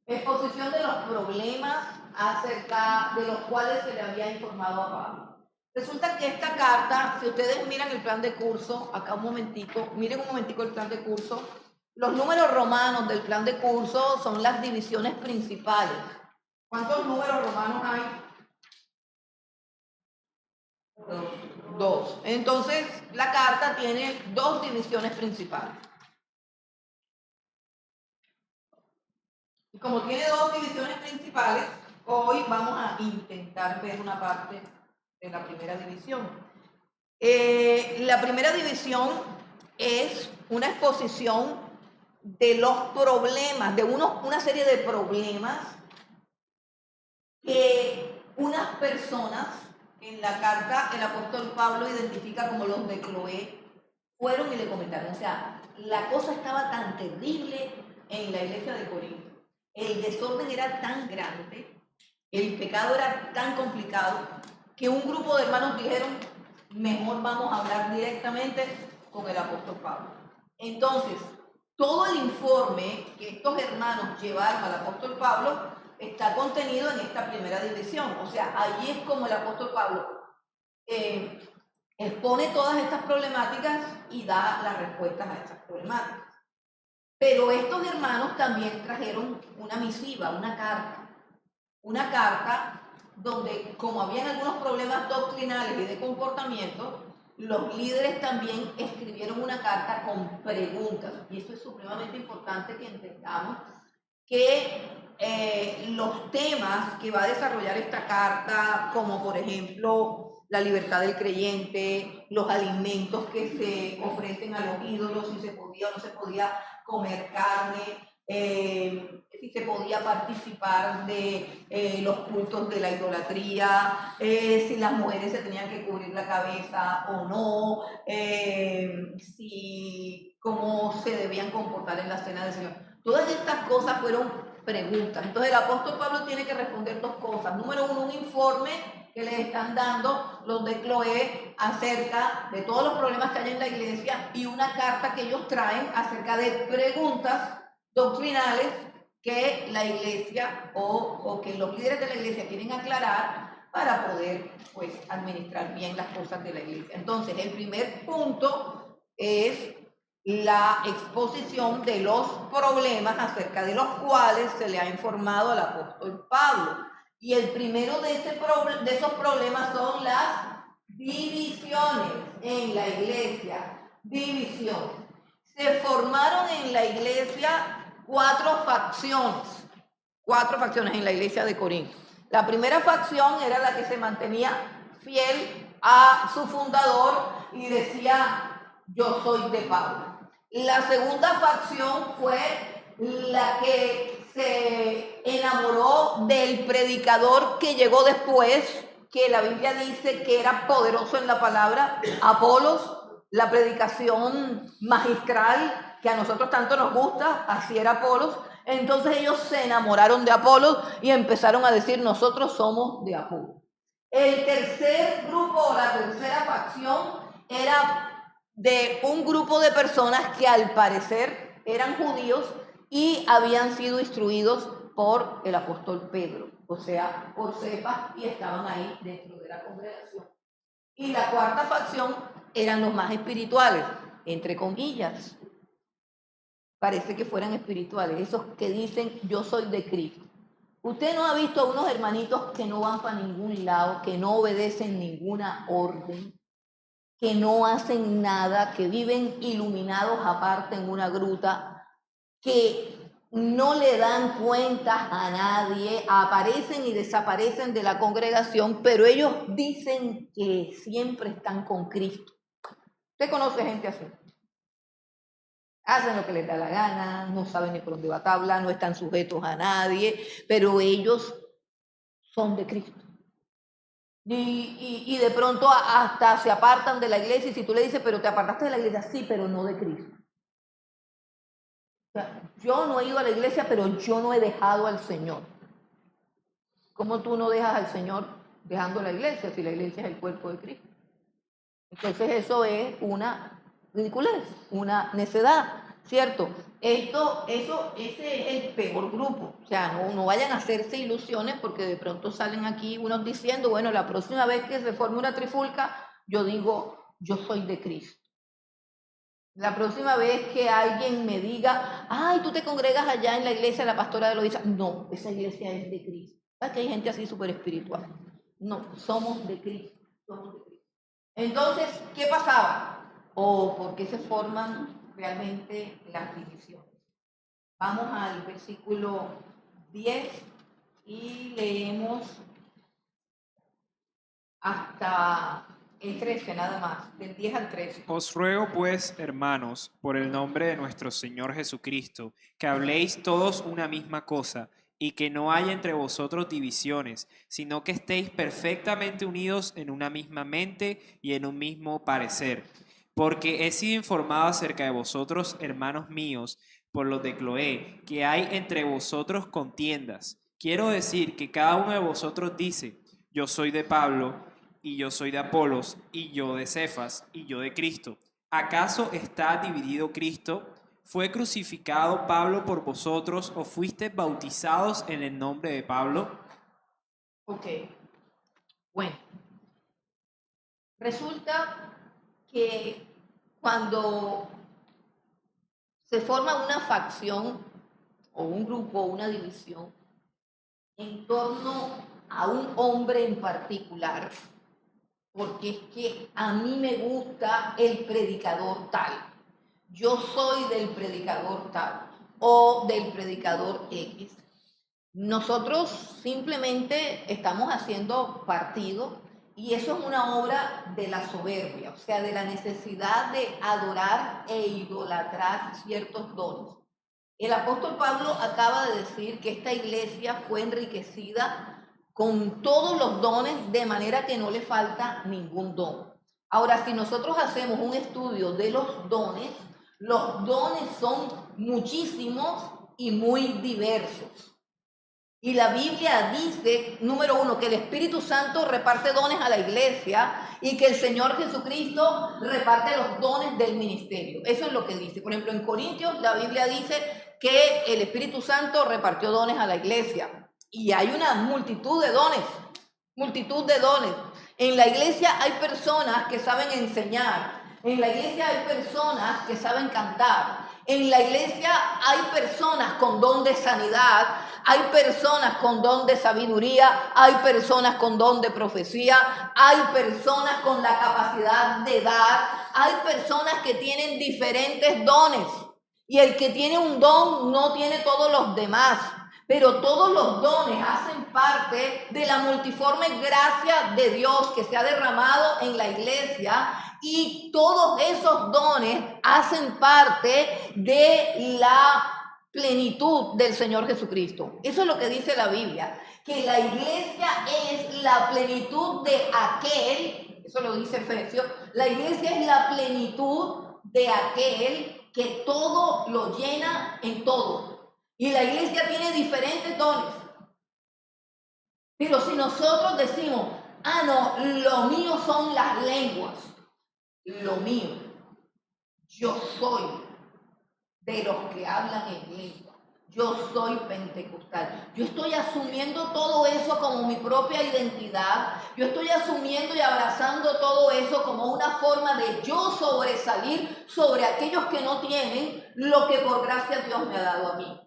Exposición de los problemas acerca de los cuales se le había informado a Pablo. Resulta que esta carta, si ustedes miran el plan de curso, acá un momentico, miren un momentico el plan de curso. Los números romanos del plan de curso son las divisiones principales. ¿Cuántos números romanos hay? 2. Entonces, la carta tiene 2 divisiones principales. Y como tiene 2 divisiones principales, hoy vamos a intentar ver una parte de la primera división. La primera división es una exposición de los problemas, de una serie de problemas que unas personas en la carta el apóstol Pablo identifica como los de Cloé fueron y le comentaron. O sea, la cosa estaba tan terrible en la iglesia de Corinto, el desorden era tan grande, el pecado era tan complicado, que un grupo de hermanos dijeron, mejor vamos a hablar directamente con el apóstol Pablo. Entonces, todo el informe que estos hermanos llevaron al apóstol Pablo está contenido en esta primera división. O sea, ahí es como el apóstol Pablo expone todas estas problemáticas y da las respuestas a estas problemáticas. Pero estos hermanos también trajeron una misiva, una carta donde, como habían algunos problemas doctrinales y de comportamiento, los líderes también escribieron una carta con preguntas. Y esto es supremamente importante que entendamos que los temas que va a desarrollar esta carta, como por ejemplo la libertad del creyente, los alimentos que se ofrecen a los ídolos, si se podía o no se podía comer carne, si se podía participar de los cultos de la idolatría, si las mujeres se tenían que cubrir la cabeza o no, cómo se debían comportar en la cena del Señor. Todas estas cosas fueron preguntas. Entonces el apóstol Pablo tiene que responder dos cosas. Número uno, un informe que les están dando los de Cloé acerca de todos los problemas que hay en la iglesia y una carta que ellos traen acerca de preguntas doctrinales que la iglesia o que los líderes de la iglesia quieren aclarar para poder, pues, administrar bien las cosas de la iglesia. Entonces, el primer punto es la exposición de los problemas acerca de los cuales se le ha informado al apóstol Pablo. Y el primero de esos problemas son las divisiones en la iglesia. Divisiones. Se formaron en la iglesia cuatro facciones en la iglesia de Corinto. La primera facción era la que se mantenía fiel a su fundador y decía: yo soy de Pablo. La segunda facción fue la que se enamoró del predicador que llegó después, que la Biblia dice que era poderoso en la palabra, Apolos. La predicación magistral que a nosotros tanto nos gusta, así era Apolos. Entonces ellos se enamoraron de Apolos y empezaron a decir: nosotros somos de Apolos. El tercer grupo, la tercera facción, era de un grupo de personas que al parecer eran judíos y habían sido instruidos por el apóstol Pedro, o sea, por Cefas, y estaban ahí dentro de la congregación. Y la cuarta facción eran los más espirituales, entre comillas. Parece que fueran espirituales, esos que dicen: yo soy de Cristo. Usted no ha visto a unos hermanitos que no van para ningún lado, que no obedecen ninguna orden, que no hacen nada, que viven iluminados aparte en una gruta, que no le dan cuentas a nadie, aparecen y desaparecen de la congregación, pero ellos dicen que siempre están con Cristo. ¿Usted conoce gente así? Hacen lo que les da la gana, no saben ni por dónde va tabla, no están sujetos a nadie, pero ellos son de Cristo. Y de pronto hasta se apartan de la iglesia, y si tú le dices: pero te apartaste de la iglesia, sí, pero no de Cristo. O sea, yo no he ido a la iglesia, pero yo no he dejado al Señor. ¿Cómo tú no dejas al Señor dejando la iglesia si la iglesia es el cuerpo de Cristo? Entonces eso es una ridiculez, una necedad, ¿cierto? Ese es el peor grupo. O sea, no vayan a hacerse ilusiones, porque de pronto salen aquí unos diciendo: bueno, la próxima vez que se forme una trifulca, yo digo: yo soy de Cristo. La próxima vez que alguien me diga: ay, tú te congregas allá en la iglesia de la pastora de Loíza. No, esa iglesia es de Cristo. ¿Sabes que hay gente así súper espiritual? No, somos de Cristo, somos de Cristo. Entonces, ¿qué pasaba? ¿O por qué se forman realmente las divisiones? Vamos al versículo 10 y leemos hasta el 13 nada más, del 10 al 13. Os ruego pues, hermanos, por el nombre de nuestro Señor Jesucristo, que habléis todos una misma cosa, y que no haya entre vosotros divisiones, sino que estéis perfectamente unidos en una misma mente y en un mismo parecer. Porque he sido informado acerca de vosotros, hermanos míos, por los de Cloé, que hay entre vosotros contiendas. Quiero decir que cada uno de vosotros dice: yo soy de Pablo, y yo soy de Apolos, y yo de Cefas, y yo de Cristo. ¿Acaso está dividido Cristo? ¿Fue crucificado Pablo por vosotros o fuisteis bautizados en el nombre de Pablo? Ok, bueno, resulta que cuando se forma una facción o un grupo o una división en torno a un hombre en particular, porque es que a mí me gusta el predicador tal, yo soy del predicador tal o del predicador X. Nosotros simplemente estamos haciendo partido y eso es una obra de la soberbia, o sea, de la necesidad de adorar e idolatrar ciertos dones. El apóstol Pablo acaba de decir que esta iglesia fue enriquecida con todos los dones de manera que no le falta ningún don. Ahora, si nosotros hacemos un estudio de los dones son muchísimos y muy diversos. Y la Biblia dice, número uno, que el Espíritu Santo reparte dones a la iglesia y que el Señor Jesucristo reparte los dones del ministerio. Eso es lo que dice. Por ejemplo, en Corintios la Biblia dice que el Espíritu Santo repartió dones a la iglesia. Y hay una multitud de dones, multitud de dones. En la iglesia hay personas que saben enseñar. En la iglesia hay personas que saben cantar. En la iglesia hay personas con don de sanidad, hay personas con don de sabiduría, hay personas con don de profecía, hay personas con la capacidad de dar, hay personas que tienen diferentes dones. Y el que tiene un don no tiene todos los demás, pero todos los dones hacen parte de la multiforme gracia de Dios que se ha derramado en la iglesia. Y todos esos dones hacen parte de la plenitud del Señor Jesucristo. Eso es lo que dice la Biblia, que la iglesia es la plenitud de aquel, eso lo dice Efesios, la iglesia es la plenitud de aquel que todo lo llena en todo. Y la iglesia tiene diferentes dones. Pero si nosotros decimos, no, lo mío son las lenguas, lo mío, yo soy de los que hablan en lengua, yo soy pentecostal, yo estoy asumiendo todo eso como mi propia identidad, yo estoy asumiendo y abrazando todo eso como una forma de yo sobresalir sobre aquellos que no tienen lo que por gracia Dios me ha dado a mí.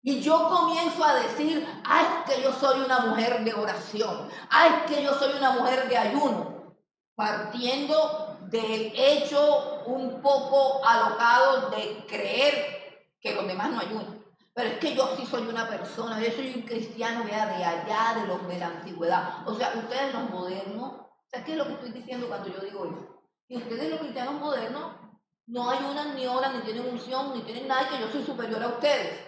Y yo comienzo a decir, es que yo soy una mujer de oración, es que yo soy una mujer de ayuno, partiendo del hecho un poco alocado de creer que los demás no ayunan. Pero es que yo sí soy una persona, yo soy un cristiano, vea, de allá, de los de la antigüedad. O sea, ustedes los modernos, ¿qué es lo que estoy diciendo cuando yo digo eso? Y ustedes los cristianos modernos no ayunan, ni oran, ni tienen unción, ni tienen nada, que yo soy superior a ustedes.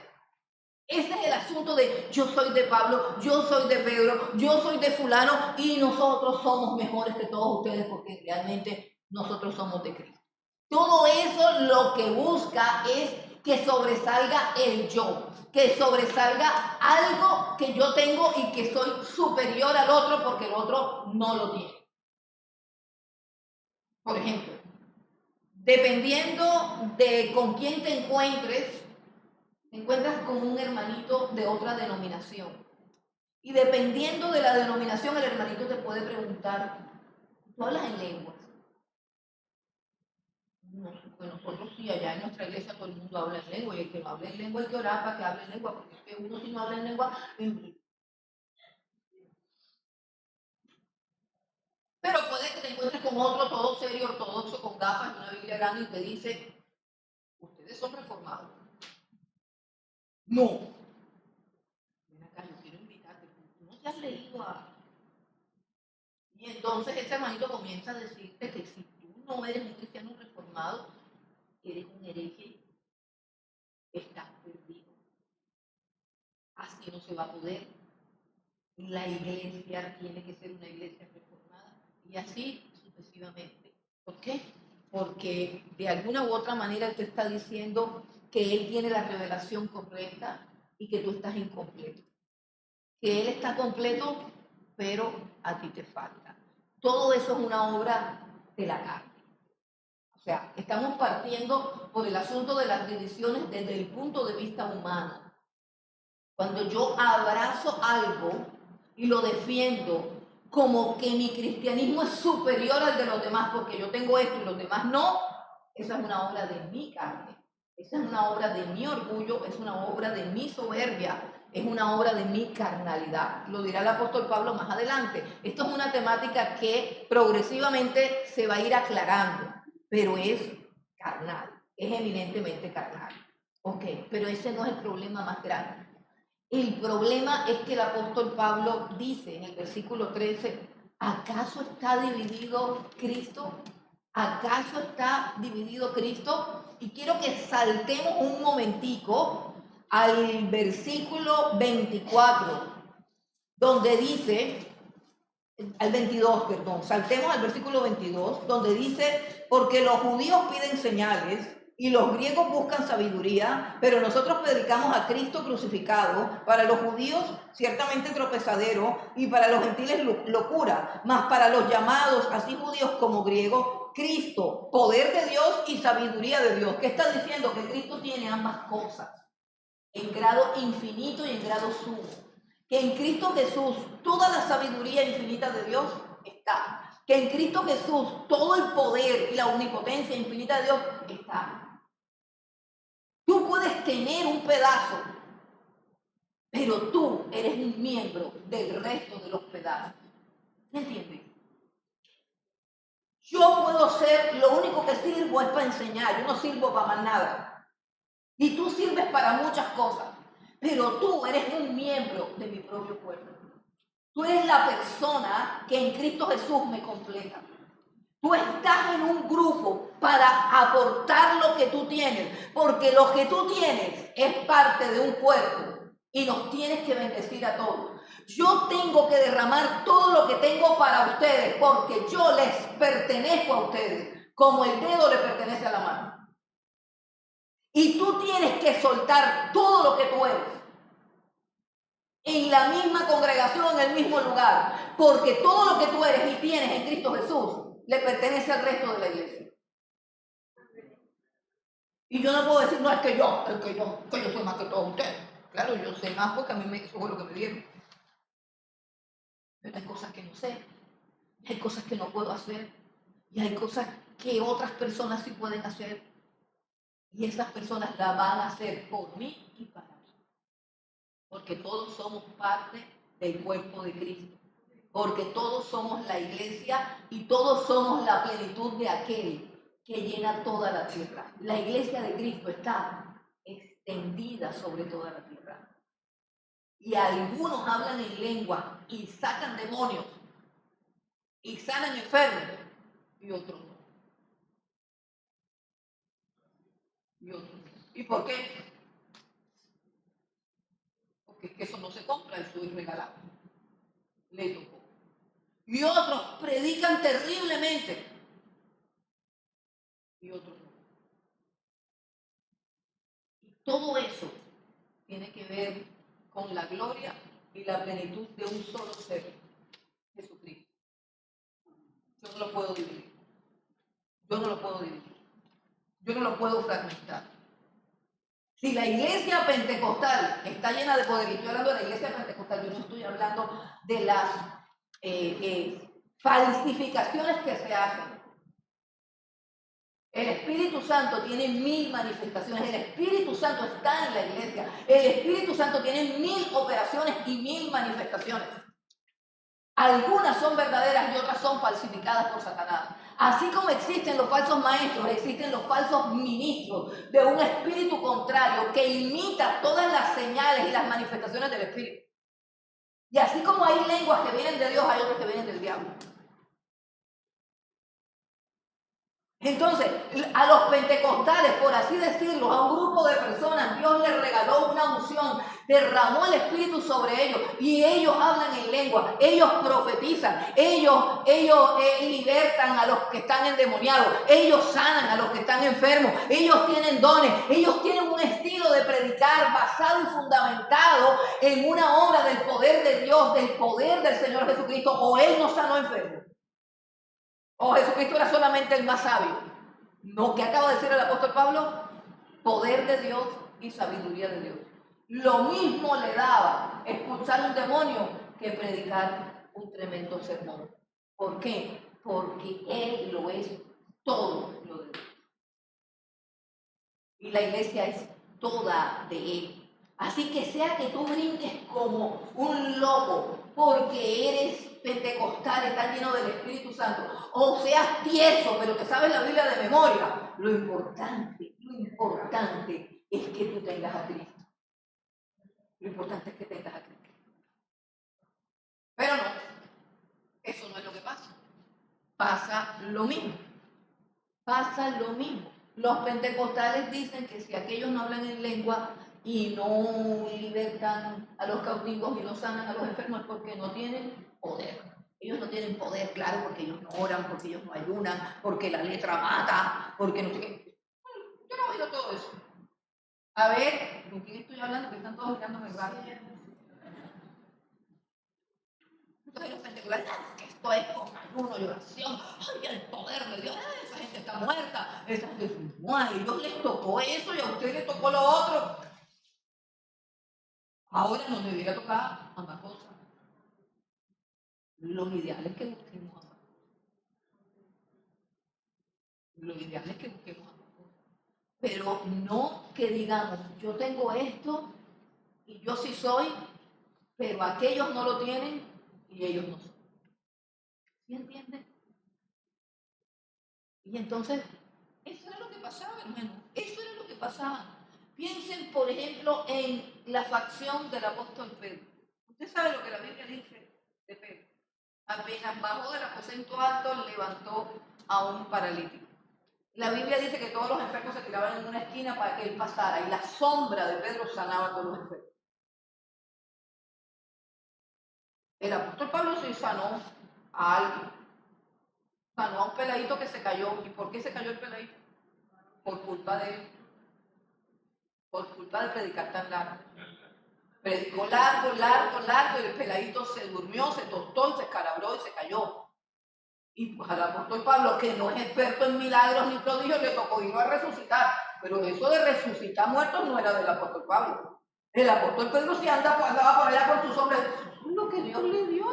Ese es el asunto de yo soy de Pablo, yo soy de Pedro, yo soy de fulano y nosotros somos mejores que todos ustedes porque realmente nosotros somos de Cristo. Todo eso lo que busca es que sobresalga el yo, que sobresalga algo que yo tengo y que soy superior al otro porque el otro no lo tiene. Por ejemplo, dependiendo de con quién te encuentres con un hermanito de otra denominación. Y dependiendo de la denominación, el hermanito te puede preguntar, ¿tú hablas en lenguas? No, pues nosotros sí, allá en nuestra iglesia todo el mundo habla en lengua, y el que no habla en lengua hay que orar para que hable en lengua, porque es que uno si no habla en lengua... Pero puede que te encuentres con otro todo serio, ortodoxo, con gafas y una Biblia grande y te dice, ustedes son reformados. No. Ven acá, yo quiero invitarte, tú no te has leído a... Y entonces ese hermanito comienza a decirte que si tú no eres un cristiano reformado, eres un hereje, estás perdido. Así no se va a poder. La iglesia tiene que ser una iglesia reformada. Y así sucesivamente. ¿Por qué? Porque de alguna u otra manera él te está diciendo que él tiene la revelación correcta y que tú estás incompleto. Que él está completo, pero a ti te falta. Todo eso es una obra de la carne. O sea, estamos partiendo por el asunto de las divisiones desde el punto de vista humano. Cuando yo abrazo algo y lo defiendo como que mi cristianismo es superior al de los demás porque yo tengo esto y los demás no, esa es una obra de mi carne, esa es una obra de mi orgullo, es una obra de mi soberbia, es una obra de mi carnalidad. Lo dirá el apóstol Pablo más adelante. Esto es una temática que progresivamente se va a ir aclarando, pero es carnal, es eminentemente carnal. Ok, pero ese no es el problema más grande. El problema es que el apóstol Pablo dice en el versículo 13, ¿acaso está dividido Cristo? ¿Acaso está dividido Cristo? Y quiero que saltemos un momentico al versículo 24, donde dice, al 22, perdón, saltemos al versículo 22, donde dice, porque los judíos piden señales y los griegos buscan sabiduría, pero nosotros predicamos a Cristo crucificado, para los judíos ciertamente tropezadero y para los gentiles locura, mas para los llamados, así judíos como griegos, Cristo, poder de Dios y sabiduría de Dios. ¿Qué está diciendo? Que Cristo tiene ambas cosas, en grado infinito y en grado sumo. Que en Cristo Jesús toda la sabiduría infinita de Dios está. Que en Cristo Jesús todo el poder y la omnipotencia infinita de Dios está. Tú puedes tener un pedazo, pero tú eres un miembro del resto de los pedazos. ¿Me entiendes? Yo puedo ser, lo único que sirvo es para enseñar, yo no sirvo para más nada. Y tú sirves para muchas cosas, pero tú eres un miembro de mi propio cuerpo. Tú eres la persona que en Cristo Jesús me completa. Tú estás en un grupo para aportar lo que tú tienes, porque lo que tú tienes es parte de un cuerpo y nos tienes que bendecir a todos. Yo tengo que derramar todo lo que tengo para ustedes, porque yo les pertenezco a ustedes, como el dedo le pertenece a la mano. Y tú tienes que soltar todo lo que tú eres en la misma congregación, en el mismo lugar, porque todo lo que tú eres y tienes en Cristo Jesús le pertenece al resto de la iglesia. Y yo no puedo decir, no, es que yo soy más que todos ustedes. Claro, yo sé más porque a mí eso fue lo que me dieron. Pero hay cosas que no sé, hay cosas que no puedo hacer, y hay cosas que otras personas sí pueden hacer, y esas personas la van a hacer por mí y para mí. Porque todos somos parte del cuerpo de Cristo. Porque todos somos la iglesia y todos somos la plenitud de aquel que llena toda la tierra. La iglesia de Cristo está extendida sobre toda la tierra. Y algunos hablan en lengua y sacan demonios y sanan enfermos y otros no. Y otros no. ¿Y por qué? Porque eso no se compra, eso es regalado. Le tocó. Y otros predican terriblemente y otros no. Y todo eso tiene que ver con la gloria y la plenitud de un solo ser, Jesucristo. Yo no lo puedo dividir. Yo no lo puedo dividir. Yo no lo puedo fragmentar. Si la iglesia pentecostal está llena de poder, y estoy hablando de la iglesia pentecostal, yo no estoy hablando de las falsificaciones que se hacen. El Espíritu Santo tiene 1000 manifestaciones, el Espíritu Santo está en la iglesia, el Espíritu Santo tiene 1000 operaciones y 1000 manifestaciones. Algunas son verdaderas y otras son falsificadas por Satanás. Así como existen los falsos maestros, existen los falsos ministros de un espíritu contrario que imita todas las señales y las manifestaciones del Espíritu. Y así como hay lenguas que vienen de Dios, hay otras que vienen del diablo. Entonces, a los pentecostales, por así decirlo, a un grupo de personas, Dios les regaló una unción, derramó el Espíritu sobre ellos y ellos hablan en lengua, ellos profetizan, ellos libertan a los que están endemoniados, ellos sanan a los que están enfermos, ellos tienen dones, ellos tienen un estilo de predicar basado y fundamentado en una obra del poder de Dios, del poder del Señor Jesucristo. O Él no sanó enfermos, o Jesucristo era solamente el más sabio. No, ¿qué acaba de decir el apóstol Pablo? Poder de Dios y sabiduría de Dios. Lo mismo le daba expulsar un demonio que predicar un tremendo sermón. ¿Por qué? Porque Él lo es todo lo de Dios. Y la iglesia es toda de Él. Así que sea que tú brinques como un loco porque eres pentecostal, estás lleno del Espíritu Santo, o seas tieso, pero te sabes la Biblia de memoria, lo importante es que tú tengas a Cristo. Lo importante es que tengas a Cristo. Pero no, eso no es lo que pasa. Pasa lo mismo. Pasa lo mismo. Los pentecostales dicen que si aquellos no hablan en lengua y no libertan a los cautivos y no sanan a los enfermos es porque no tienen poder. Ellos no tienen poder, claro, porque ellos no oran, porque ellos no ayunan, porque la letra mata, porque no sé qué. Yo no he oído todo eso. A ver, ¿con quién estoy hablando? Que están todos mirándome raro. Entonces los pentecostales, que esto es con ayuno y oración, ay, el poder de Dios, esa gente está muerta, esa gente no, a ellos les tocó eso y a usted les tocó lo otro. Ahora nos debería tocar ambas cosas. Lo ideal es que busquemos ambas cosas. Lo ideal es que busquemos ambas cosas. Pero no que digamos, yo tengo esto y yo sí soy, pero aquellos no lo tienen y ellos no son. ¿Sí entienden? Y entonces, eso era lo que pasaba, hermano. Eso era lo que pasaba. Piensen, por ejemplo, en la facción del apóstol Pedro. Usted sabe lo que la Biblia dice de Pedro. Apenas bajó del aposento alto, levantó a un paralítico. La Biblia dice que todos los enfermos se tiraban en una esquina para que él pasara y la sombra de Pedro sanaba a todos los enfermos. El apóstol Pablo sí sanó a alguien. Sanó a un peladito que se cayó. ¿Y por qué se cayó el peladito? Por culpa de él. Por culpa de predicar tan largo. Predicó largo y el peladito se durmió, se tostó y se escalabró y se cayó. Y pues al apóstol Pablo, que no es experto en milagros ni prodigios, le tocó ir a resucitar. Pero eso de resucitar muertos no era del apóstol Pablo. El apóstol Pedro sí andaba por allá con sus hombres. Es lo que Dios le dio.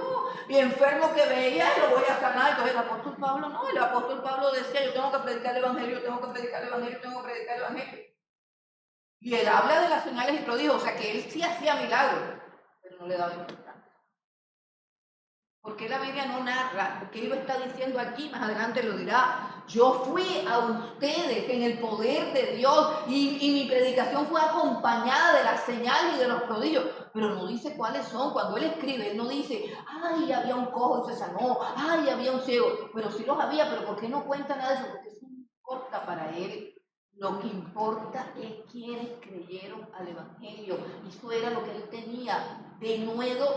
Y enfermo que veía, lo voy a sanar. Entonces el apóstol Pablo no. El apóstol Pablo decía, yo tengo que predicar el evangelio, tengo que predicar el evangelio, tengo que predicar el evangelio. Y él habla de las señales y prodigios, o sea que él sí hacía milagros, pero no le daba importancia. ¿Por qué la Biblia no narra? Porque él lo está diciendo aquí, más adelante lo dirá. Yo fui a ustedes en el poder de Dios y mi predicación fue acompañada de las señales y de los prodigios, pero no dice cuáles son. Cuando él escribe, él no dice, ay, había un cojo y se sanó, ay, había un ciego, pero sí los había, pero ¿por qué no cuenta nada de eso? Porque eso no importa para él. Lo que importa es quienes creyeron al Evangelio. Eso era lo que él tenía.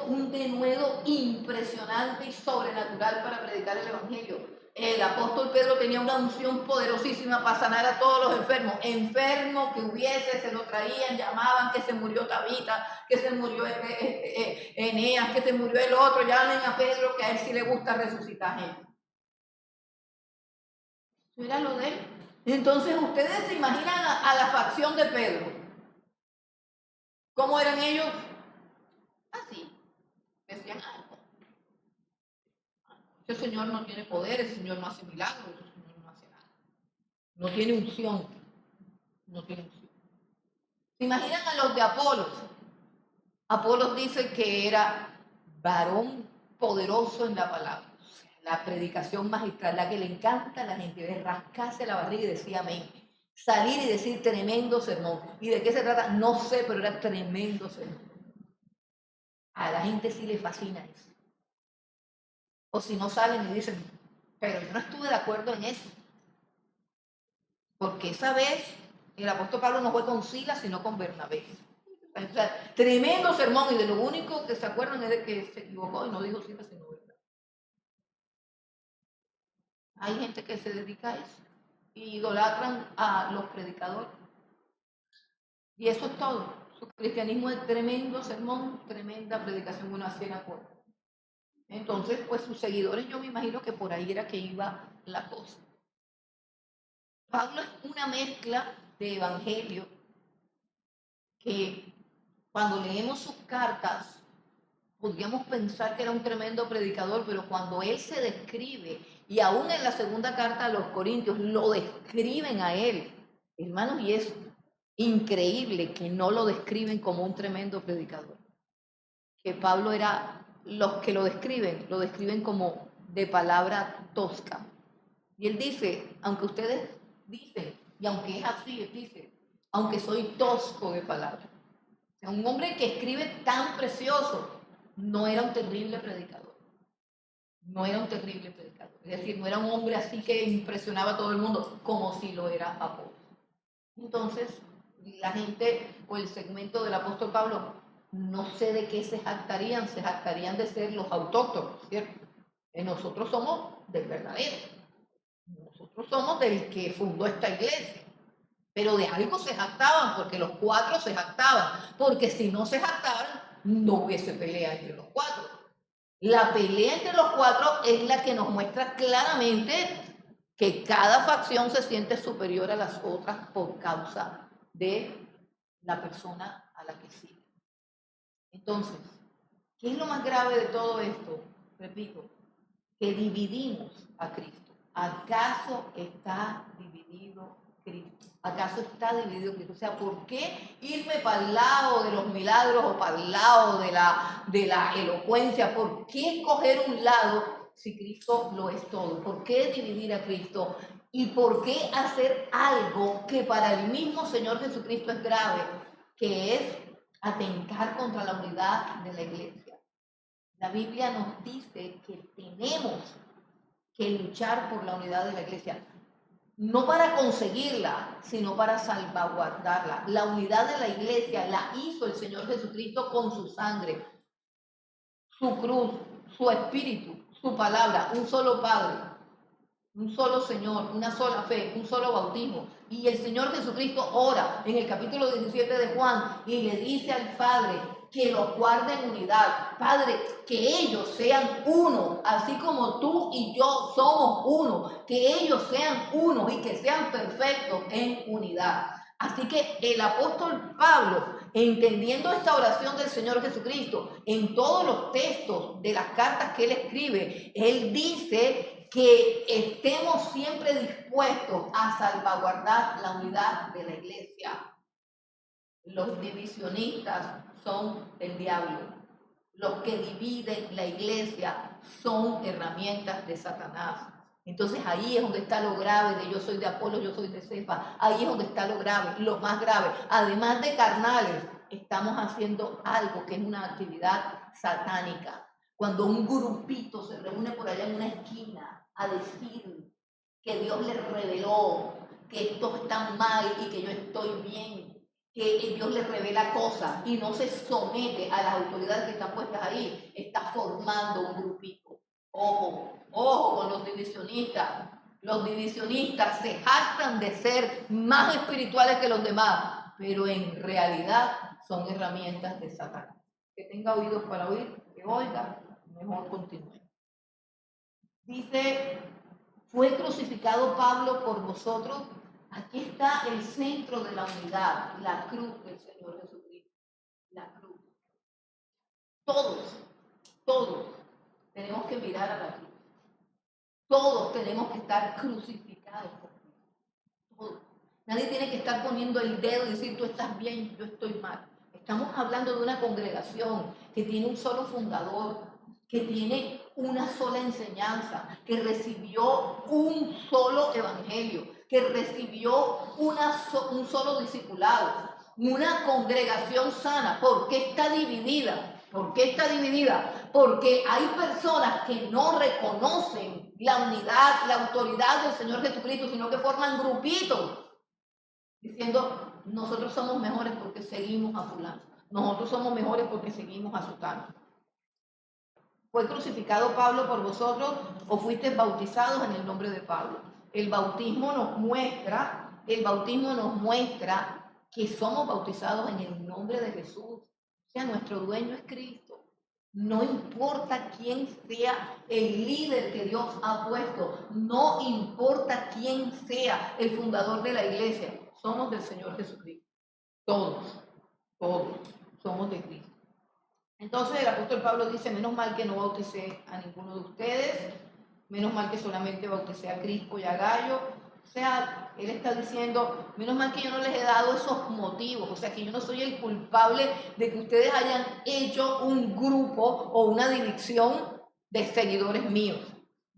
Un denuedo impresionante y sobrenatural para predicar el Evangelio. El apóstol Pedro tenía una unción poderosísima para sanar a todos los enfermos. Enfermo que hubiese, se lo traían, llamaban que se murió Tabita, que se murió Eneas, que se murió el otro. Llamen a Pedro que a él sí le gusta resucitar gente. Eso era lo de él. Entonces ustedes se imaginan a la facción de Pedro. ¿Cómo eran ellos? Así. Decían algo. Ese señor no tiene poder, ese señor no hace milagros, ese señor no hace nada. No tiene unción. No tiene unción. ¿Se imaginan a los de Apolos? Apolos dice que era varón poderoso en la palabra. La predicación magistral, la que le encanta a la gente, de rascarse la barriga y decir amén. Salir y decir tremendo sermón. ¿Y de qué se trata? No sé, pero era tremendo sermón. A la gente sí le fascina eso. O si no salen y dicen, pero yo no estuve de acuerdo en eso. Porque esa vez el apóstol Pablo no fue con Silas, sino con Bernabé. O sea, tremendo sermón y de lo único que se acuerdan es de que se equivocó y no dijo Silas, sino Bernabé. Hay gente que se dedica a eso y idolatran a los predicadores. Y eso es todo. Su cristianismo es tremendo sermón, tremenda predicación, una cena corta. Entonces, pues sus seguidores, yo me imagino que por ahí era que iba la cosa. Pablo es una mezcla de evangelio que cuando leemos sus cartas podríamos pensar que era un tremendo predicador, pero cuando él se describe, y aún en la segunda carta a los Corintios lo describen a él, hermanos, y es increíble que no lo describen como un tremendo predicador. Que Pablo era, los que lo describen como de palabra tosca. Y él dice, aunque ustedes dicen, y aunque es así, él dice, aunque soy tosco de palabra. O sea, un hombre que escribe tan precioso no era un terrible predicador. No era un terrible predicador. Es decir, no era un hombre así que impresionaba a todo el mundo como si lo era Apolo. Entonces, la gente o el segmento del apóstol Pablo, no sé de qué se jactarían de ser los autóctonos, ¿cierto? Nosotros somos del verdadero. Nosotros somos del que fundó esta iglesia. Pero de algo se jactaban, porque los cuatro se jactaban. Porque si no se jactaban, no hubiese pelea entre los cuatro. La pelea entre los cuatro es la que nos muestra claramente que cada facción se siente superior a las otras por causa de la persona a la que sigue. Entonces, ¿qué es lo más grave de todo esto? Repito, que dividimos a Cristo. ¿Acaso está dividido Cristo? ¿Acaso está dividido Cristo? O sea, ¿por qué irme para el lado de los milagros o para el lado de la elocuencia? ¿Por qué escoger un lado si Cristo lo es todo? ¿Por qué dividir a Cristo? ¿Y por qué hacer algo que para el mismo Señor Jesucristo es grave, que es atentar contra la unidad de la iglesia? La Biblia nos dice que tenemos que luchar por la unidad de la iglesia, no para conseguirla, sino para salvaguardarla. La unidad de la iglesia la hizo el Señor Jesucristo con su sangre, su cruz, su espíritu, su palabra, un solo Padre, un solo Señor, una sola fe, un solo bautismo. Y el Señor Jesucristo ora en el capítulo 17 de Juan y le dice al Padre que los guarde en unidad. Padre, que ellos sean uno, así como tú y yo somos uno, que ellos sean uno y que sean perfectos en unidad. Así que el apóstol Pablo, entendiendo esta oración del Señor Jesucristo, en todos los textos de las cartas que él escribe, él dice que estemos siempre dispuestos a salvaguardar la unidad de la iglesia. Los divisionistas son el diablo. Los que dividen la iglesia son herramientas de Satanás. Entonces ahí es donde está lo grave de yo soy de Apolo, yo soy de Cefa. Ahí es donde está lo grave, lo más grave. Además de carnales, estamos haciendo algo que es una actividad satánica. Cuando un grupito se reúne por allá en una esquina a decir que Dios les reveló que esto está mal y que yo estoy bien, que Dios les revela cosas y no se somete a las autoridades que están puestas ahí, está formando un grupito. Ojo, ojo con los divisionistas. Los divisionistas se jactan de ser más espirituales que los demás, pero en realidad son herramientas de Satanás. Que tenga oídos para oír, que oiga, mejor continúe. Dice, fue crucificado Pablo por vosotros. Aquí está el centro de la unidad, la cruz del Señor Jesucristo. La cruz. Todos tenemos que mirar a la cruz. Todos tenemos que estar crucificados por Cristo. Todos. Nadie tiene que estar poniendo el dedo y decir tú estás bien, yo estoy mal. Estamos hablando de una congregación que tiene un solo fundador, que tiene una sola enseñanza, que recibió un solo evangelio, que recibió un solo discipulado, una congregación sana. ¿Por qué está dividida? ¿Por qué está dividida? Porque hay personas que no reconocen la unidad, la autoridad del Señor Jesucristo, sino que forman grupitos, diciendo, nosotros somos mejores porque seguimos a fulano, nosotros somos mejores porque seguimos a sutano. ¿Fue crucificado Pablo por vosotros o fuisteis bautizados en el nombre de Pablo? El bautismo nos muestra que somos bautizados en el nombre de Jesús. O sea, nuestro dueño es Cristo. No importa quién sea el líder que Dios ha puesto, no importa quién sea el fundador de la iglesia, somos del Señor Jesucristo. Todos somos de Cristo. Entonces el apóstol Pablo dice, menos mal que no bauticé a ninguno de ustedes, menos mal que solamente bauticé a Crispo y a Gallo. O sea, él está diciendo, menos mal que yo no les he dado esos motivos, o sea, que yo no soy el culpable de que ustedes hayan hecho un grupo o una división de seguidores míos.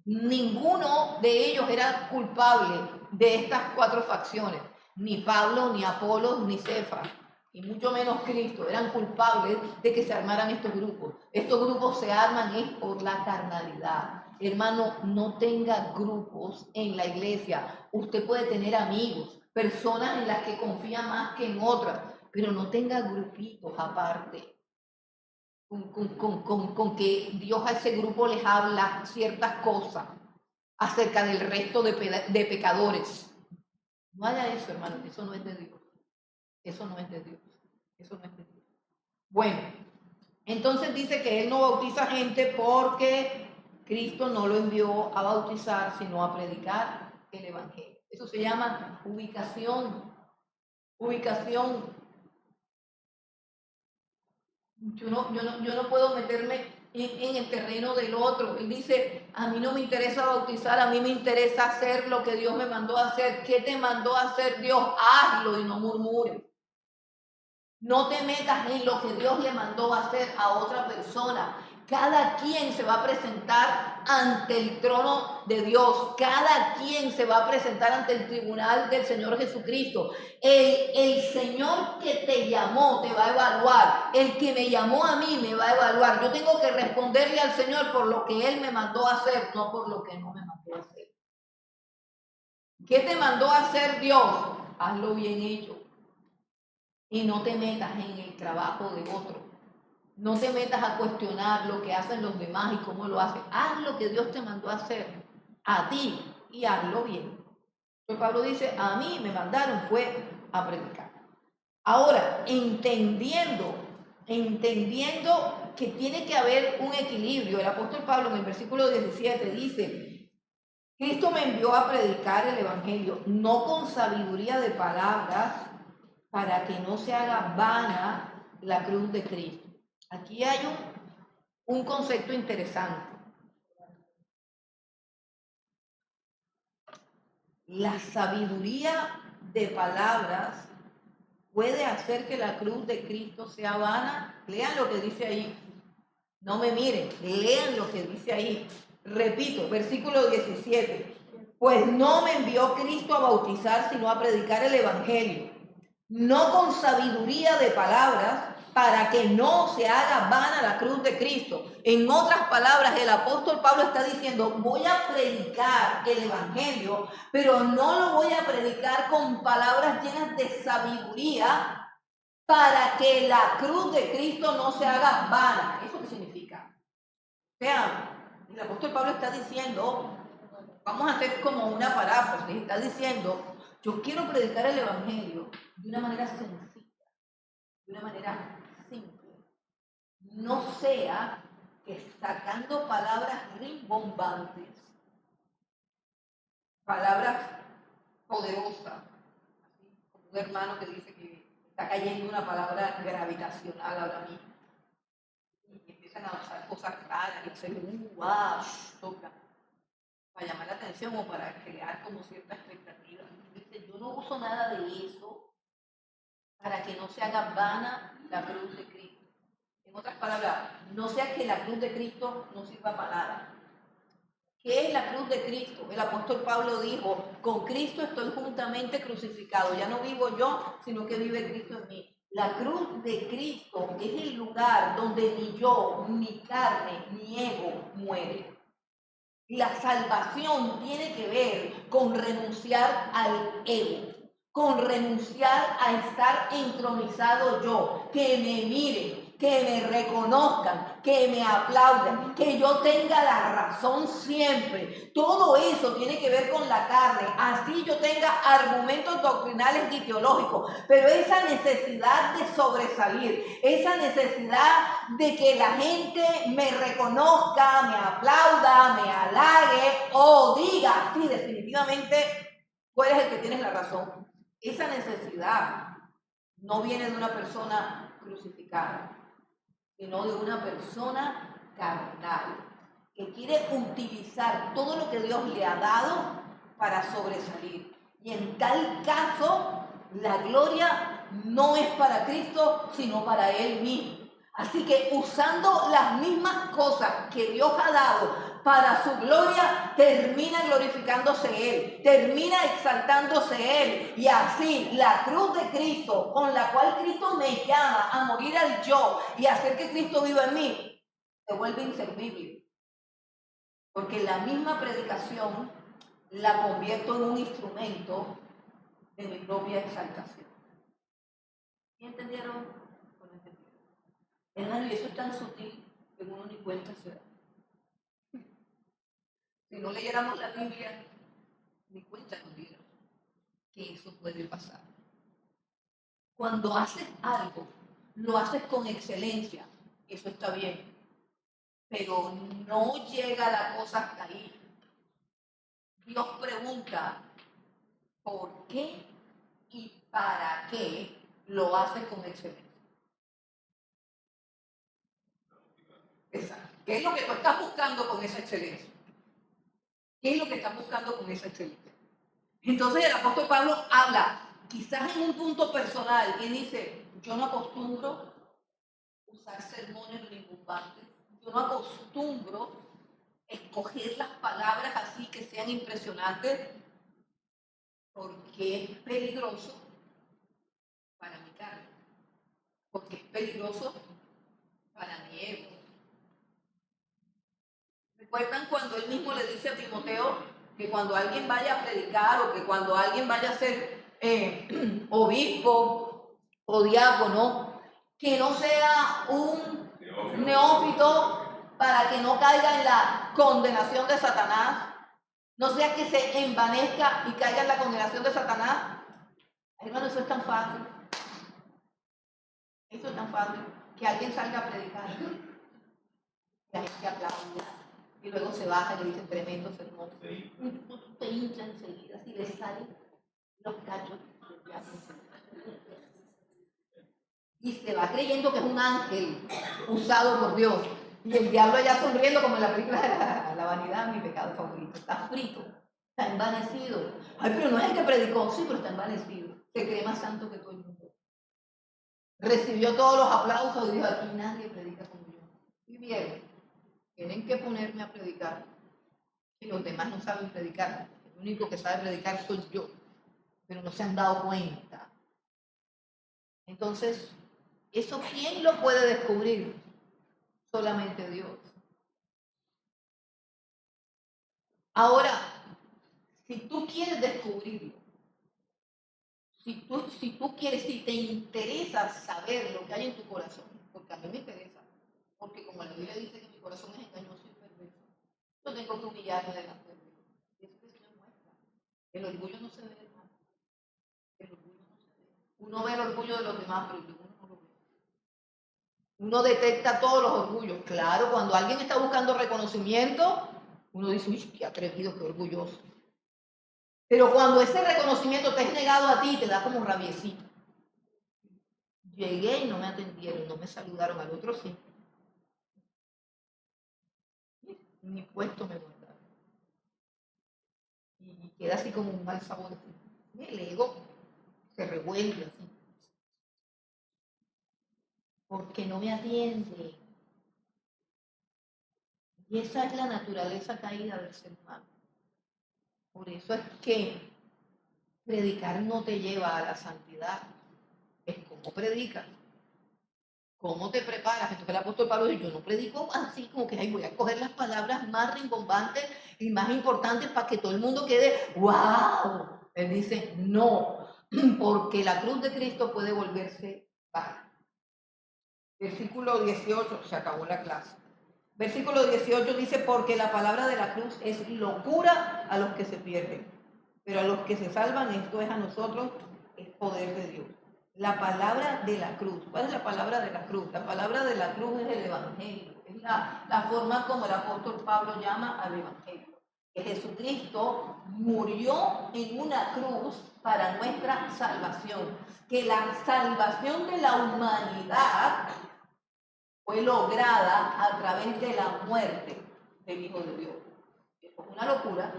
Ninguno de ellos era culpable de estas 4 facciones, ni Pablo, ni Apolos, ni Cefas, y mucho menos Cristo, eran culpables de que se armaran estos grupos. Estos grupos se arman es por la carnalidad. Hermano, no tenga grupos en la iglesia. Usted puede tener amigos, personas en las que confía más que en otras, pero no tenga grupitos aparte. Con que Dios a ese grupo les habla ciertas cosas acerca del resto de pecadores. No haya eso, hermano, eso no es de Dios. Eso no es de Dios. Eso no es de Dios. Bueno, entonces dice que él no bautiza gente porque Cristo no lo envió a bautizar, sino a predicar el evangelio. Eso se llama ubicación. Ubicación. Yo no puedo meterme en el terreno del otro. Él dice, a mí no me interesa bautizar, a mí me interesa hacer lo que Dios me mandó a hacer. ¿Qué te mandó a hacer Dios? Hazlo y no murmures. No te metas en lo que Dios le mandó a hacer a otra persona. Cada quien se va a presentar ante el trono de Dios. Cada quien se va a presentar ante el tribunal del Señor Jesucristo. El Señor que te llamó te va a evaluar. El que me llamó a mí me va a evaluar. Yo tengo que responderle al Señor por lo que Él me mandó a hacer, no por lo que no me mandó a hacer. ¿Qué te mandó a hacer Dios? Hazlo bien hecho. Y no te metas en el trabajo de otro. No te metas a cuestionar lo que hacen los demás y cómo lo hacen. Haz lo que Dios te mandó a hacer a ti y hazlo bien. Entonces Pablo dice, a mí me mandaron fue a predicar. Ahora, entendiendo que tiene que haber un equilibrio, el apóstol Pablo en el versículo 17 dice, Cristo me envió a predicar el evangelio, no con sabiduría de palabras, para que no se haga vana la cruz de Cristo. Aquí hay un concepto interesante. La sabiduría de palabras puede hacer que la cruz de Cristo sea vana. Lean lo que dice ahí. No me miren, lean lo que dice ahí. Repito, versículo 17. Pues no me envió Cristo a bautizar, sino a predicar el evangelio. No con sabiduría de palabras, para que no se haga vana la cruz de Cristo. En otras palabras, el apóstol Pablo está diciendo, voy a predicar el evangelio, pero no lo voy a predicar con palabras llenas de sabiduría, para que la cruz de Cristo no se haga vana. ¿Eso qué significa? Vean, el apóstol Pablo está diciendo, vamos a hacer como una paráfrasis, está diciendo, yo quiero predicar el evangelio de una manera sencilla, de una manera simple. No sea que sacando palabras rimbombantes, palabras poderosas, así como un hermano que dice que está cayendo una palabra gravitacional ahora mismo, y empiezan a usar cosas raras y hacer toca, para llamar la atención o para crear como cierta expectativa. Dice, yo no uso nada de eso para que no se haga vana la cruz de Cristo. En otras palabras, no sea que la cruz de Cristo no sirva para nada. ¿Qué es la cruz de Cristo? El apóstol Pablo dijo, con Cristo estoy juntamente crucificado. Ya no vivo yo, sino que vive Cristo en mí. La cruz de Cristo es el lugar donde ni yo, ni carne, ni ego muere. La salvación tiene que ver con renunciar al ego, con renunciar a estar entronizado yo, que me miren, que me reconozcan, que me aplaudan, que yo tenga la razón siempre. Todo eso tiene que ver con la carne. Así yo tenga argumentos doctrinales y teológicos, pero esa necesidad de sobresalir, esa necesidad de que la gente me reconozca, me aplauda, me halague o diga, sí, definitivamente, tú eres el que tienes la razón. Esa necesidad no viene de una persona crucificada, sino de una persona carnal, que quiere utilizar todo lo que Dios le ha dado para sobresalir. Y en tal caso, la gloria no es para Cristo, sino para Él mismo. Así que usando las mismas cosas que Dios ha dado para su gloria, termina glorificándose Él, termina exaltándose Él. Y así la cruz de Cristo, con la cual Cristo me llama a morir al yo y hacer que Cristo viva en mí, se vuelve inservible. Porque la misma predicación la convierto en un instrumento de mi propia exaltación. ¿Sí entendieron? ¿O no entendieron? Hermano, y eso es tan sutil que uno ni cuenta se da. Si no leyéramos la Biblia, ni cuenta nos diéramos que eso puede pasar. Cuando haces algo, lo haces con excelencia, eso está bien, pero no llega la cosa hasta ahí. Dios pregunta, ¿por qué y para qué lo haces con excelencia? Exacto. ¿Qué es lo que tú estás buscando con esa excelencia? ¿Qué es lo que estás buscando con esa excelencia? Entonces el apóstol Pablo habla, quizás en un punto personal, y dice, yo no acostumbro usar sermones rimbombantes, yo no acostumbro escoger las palabras así que sean impresionantes, porque es peligroso para mi carne, porque es peligroso para mi ego. ¿Recuerdan cuando él mismo le dice a Timoteo que cuando alguien vaya a predicar o que cuando alguien vaya a ser obispo o diácono, que no sea un neófito para que no caiga en la condenación de Satanás, no sea que se envanezca y caiga en la condenación de Satanás? Hermano, eso es tan fácil. Eso es tan fácil, que alguien salga a predicar, que la gente aplauda, y luego se baja y le dicen tremendo sermón. Te hincha enseguida, si le salen los cachos. Y se va creyendo que es un ángel usado por Dios. Y el diablo ya sonriendo como en la película de la vanidad, mi pecado favorito. Está frito, está envanecido. Ay, pero no es el que predicó, sí, pero está envanecido. Se cree más santo que todo el mundo. Recibió todos los aplausos y dijo, aquí nadie predica como yo. Y bien, tienen que ponerme a predicar. Y los demás no saben predicar. El único que sabe predicar soy yo. Pero no se han dado cuenta. Entonces, ¿eso quién lo puede descubrir? Solamente Dios. Ahora, si tú quieres descubrirlo, si tú quieres, si te interesa saber lo que hay en tu corazón, porque a mí me interesa, porque como la Biblia dice que mi corazón es engañoso y perverso, yo tengo que humillarme delante de Dios. Y eso es una muestra. El orgullo no se ve, hermano. El orgullo no se ve. Uno ve el orgullo de los demás, pero el de uno no lo ve. Uno detecta todos los orgullos. Claro, cuando alguien está buscando reconocimiento, uno dice, uy, qué atrevido, qué orgulloso. Pero cuando ese reconocimiento te es negado a ti, te da como rabiecito. Llegué y no me atendieron, no me saludaron, al otro sí. Ni puesto me guardaron. Y queda así como un mal sabor. El ego se revuelve así. Porque no me atiende. Y esa es la naturaleza caída del ser humano. Por eso es que predicar no te lleva a la santidad. Es como predicas. ¿Cómo te preparas? Entonces el apóstol Pablo dice, yo no predico así como que ay, voy a coger las palabras más rimbombantes y más importantes para que todo el mundo quede, ¡wow! Él dice, no, porque la cruz de Cristo puede volverse baja. Versículo 18, se acabó la clase. Versículo 18 dice, porque la palabra de la cruz es locura a los que se pierden, pero a los que se salvan, esto es a nosotros, es poder de Dios. La palabra de la cruz. ¿Cuál es la palabra de la cruz? La palabra de la cruz es el evangelio. Es la forma como el apóstol Pablo llama al evangelio. Que Jesucristo murió en una cruz para nuestra salvación. Que la salvación de la humanidad fue lograda a través de la muerte del Hijo de Dios. Esto es una locura.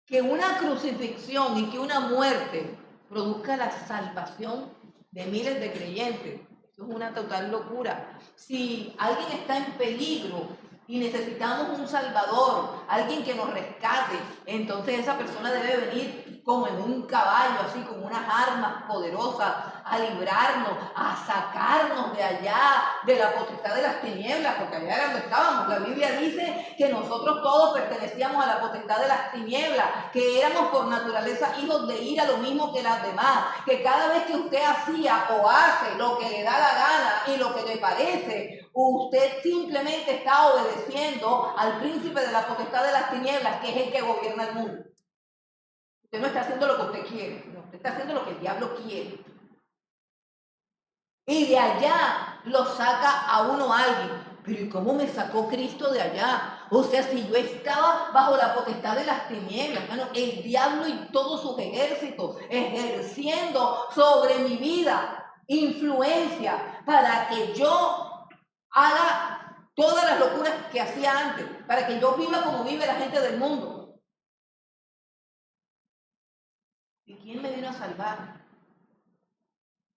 Que una crucifixión y que una muerte produzca la salvación de miles de creyentes. Eso es una total locura. Si alguien está en peligro y necesitamos un salvador, alguien que nos rescate, entonces esa persona debe venir como en un caballo, así con unas armas poderosas, a librarnos, a sacarnos de allá, de la potestad de las tinieblas, porque allá era donde estábamos. La Biblia dice que nosotros todos pertenecíamos a la potestad de las tinieblas, que éramos por naturaleza hijos de ira, lo mismo que las demás, que cada vez que usted hacía o hace lo que le da la gana y lo que le parece, usted simplemente está obedeciendo al príncipe de la potestad de las tinieblas, que es el que gobierna el mundo. Usted no está haciendo lo que usted quiere, no, usted está haciendo lo que el diablo quiere. Y de allá lo saca a uno alguien. Pero ¿y cómo me sacó Cristo de allá? O sea, si yo estaba bajo la potestad de las tinieblas, hermano, el diablo y todos sus ejércitos ejerciendo sobre mi vida influencia para que yo haga todas las locuras que hacía antes, para que yo viva como vive la gente del mundo. ¿Y quién me vino a salvar?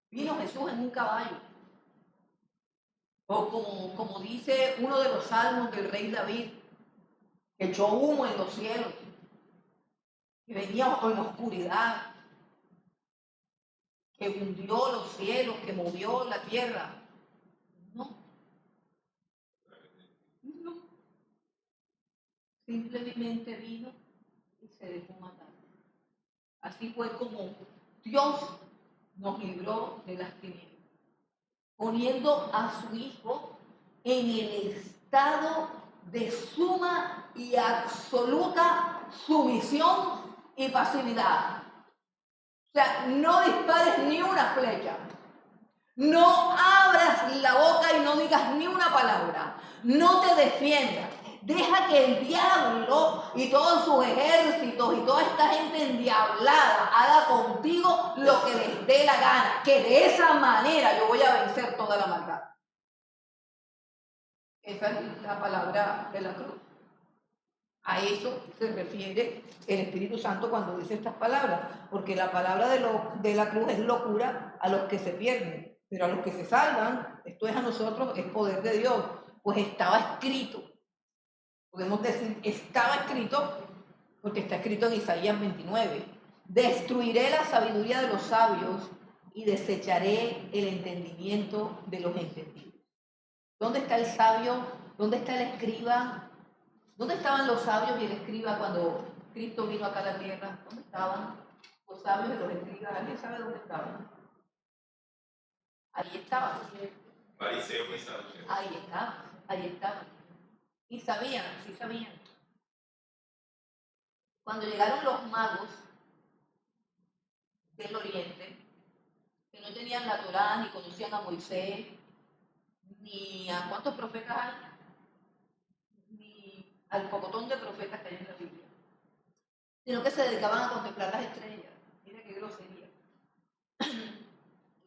Vino Jesús en un caballo. O como dice uno de los salmos del rey David, que echó humo en los cielos, que venía en la oscuridad, que hundió los cielos, que movió la tierra. No. Simplemente vino y se dejó matar. Así fue como Dios nos libró de las tinieblas, poniendo a su Hijo en el estado de suma y absoluta sumisión y pasividad. O sea, no dispares ni una flecha, no abras la boca y no digas ni una palabra, no te defiendas. Deja que el diablo y todos sus ejércitos y toda esta gente endiablada haga contigo lo que les dé la gana, que de esa manera yo voy a vencer toda la maldad. Esa es la palabra de la cruz. A eso se refiere el Espíritu Santo cuando dice estas palabras, porque la palabra de la cruz es locura a los que se pierden, pero a los que se salvan, esto es a nosotros, es poder de Dios, pues estaba escrito. Podemos decir, estaba escrito, porque está escrito en Isaías 29. Destruiré la sabiduría de los sabios y desecharé el entendimiento de los entendidos. ¿Dónde está el sabio? ¿Dónde está el escriba? ¿Dónde estaban los sabios y el escriba cuando Cristo vino acá a la tierra? ¿Dónde estaban los sabios y los escribas? ¿Alguien sabe dónde estaban? Ahí estaban. Fariseos y saduceos. Ahí estaban. Y sabían, sí sabían. Cuando llegaron los magos del oriente, que no tenían la Torá, ni conocían a Moisés, ni a cuántos profetas hay, ni al pocotón de profetas que hay en la Biblia, sino que se dedicaban a contemplar las estrellas. Mira qué grosería.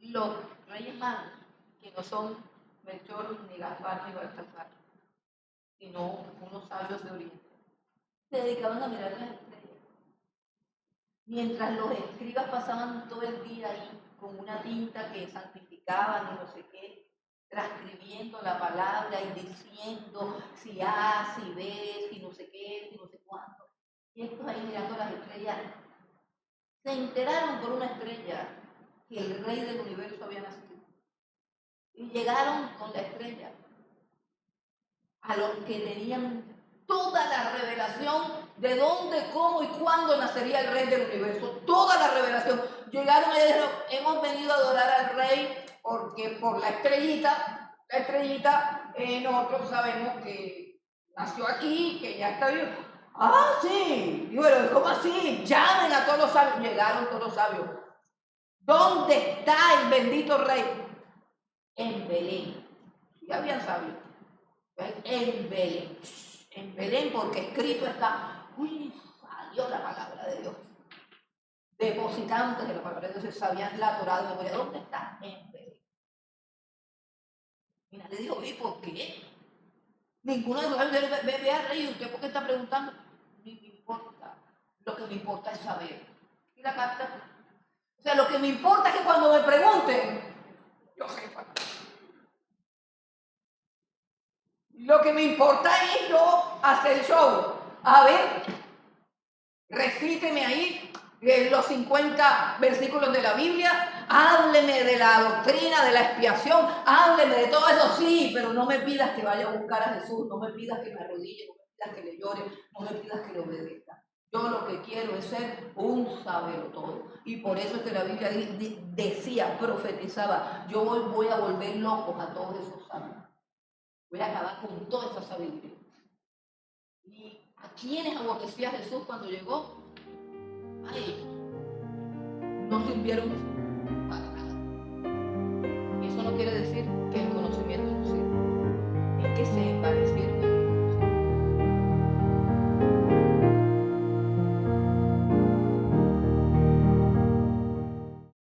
Los reyes magos, que no son Melchor, ni Gaspar, ni Baltasar, sino unos sabios de oriente, se dedicaban a mirar las estrellas. Mientras los escribas pasaban todo el día ahí con una tinta que santificaban y no sé qué, transcribiendo la palabra y diciendo si A, si B, si no sé qué, si no sé cuánto. Y estos ahí mirando las estrellas, se enteraron por una estrella que el rey del universo había nacido. Y llegaron con la estrella a los que tenían toda la revelación de dónde, cómo y cuándo nacería el rey del universo. Toda la revelación. Llegaron y dijeron, hemos venido a adorar al rey porque por la estrellita La estrellita, nosotros sabemos que nació aquí, que ya está vivo. Ah, sí. Y bueno, ¿cómo así? Llamen a todos los sabios. Llegaron todos los sabios. ¿Dónde está el bendito rey? En Belén. Ya habían sabios. En Belén. En Belén, porque escrito está. Uy, salió la palabra de Dios. Depositantes de la palabra de Dios sabían la Torá de memoria. ¿Dónde está? En Belén. Mira, le dijo, ¿y por qué? Ninguno de los sabios ve al rey. ¿Usted por qué está preguntando? Ni me importa. Lo que me importa es saber. ¿Y la carta? O sea, lo que me importa es que cuando me pregunten, yo sepa. Lo que me importa es yo hacer el show. A ver, recíteme ahí los 50 versículos de la Biblia, hábleme de la doctrina, de la expiación, hábleme de todo eso, sí, pero no me pidas que vaya a buscar a Jesús, no me pidas que me arrodille, no me pidas que le llore, no me pidas que le obedezca. Yo lo que quiero es ser un sabelotodo. Y por eso es que la Biblia decía, profetizaba, yo voy a volver locos a todos esos sabios. Voy a acabar con toda esa sabiduría. ¿Y a quiénes aborrecía Jesús cuando llegó? Ay, no sirvieron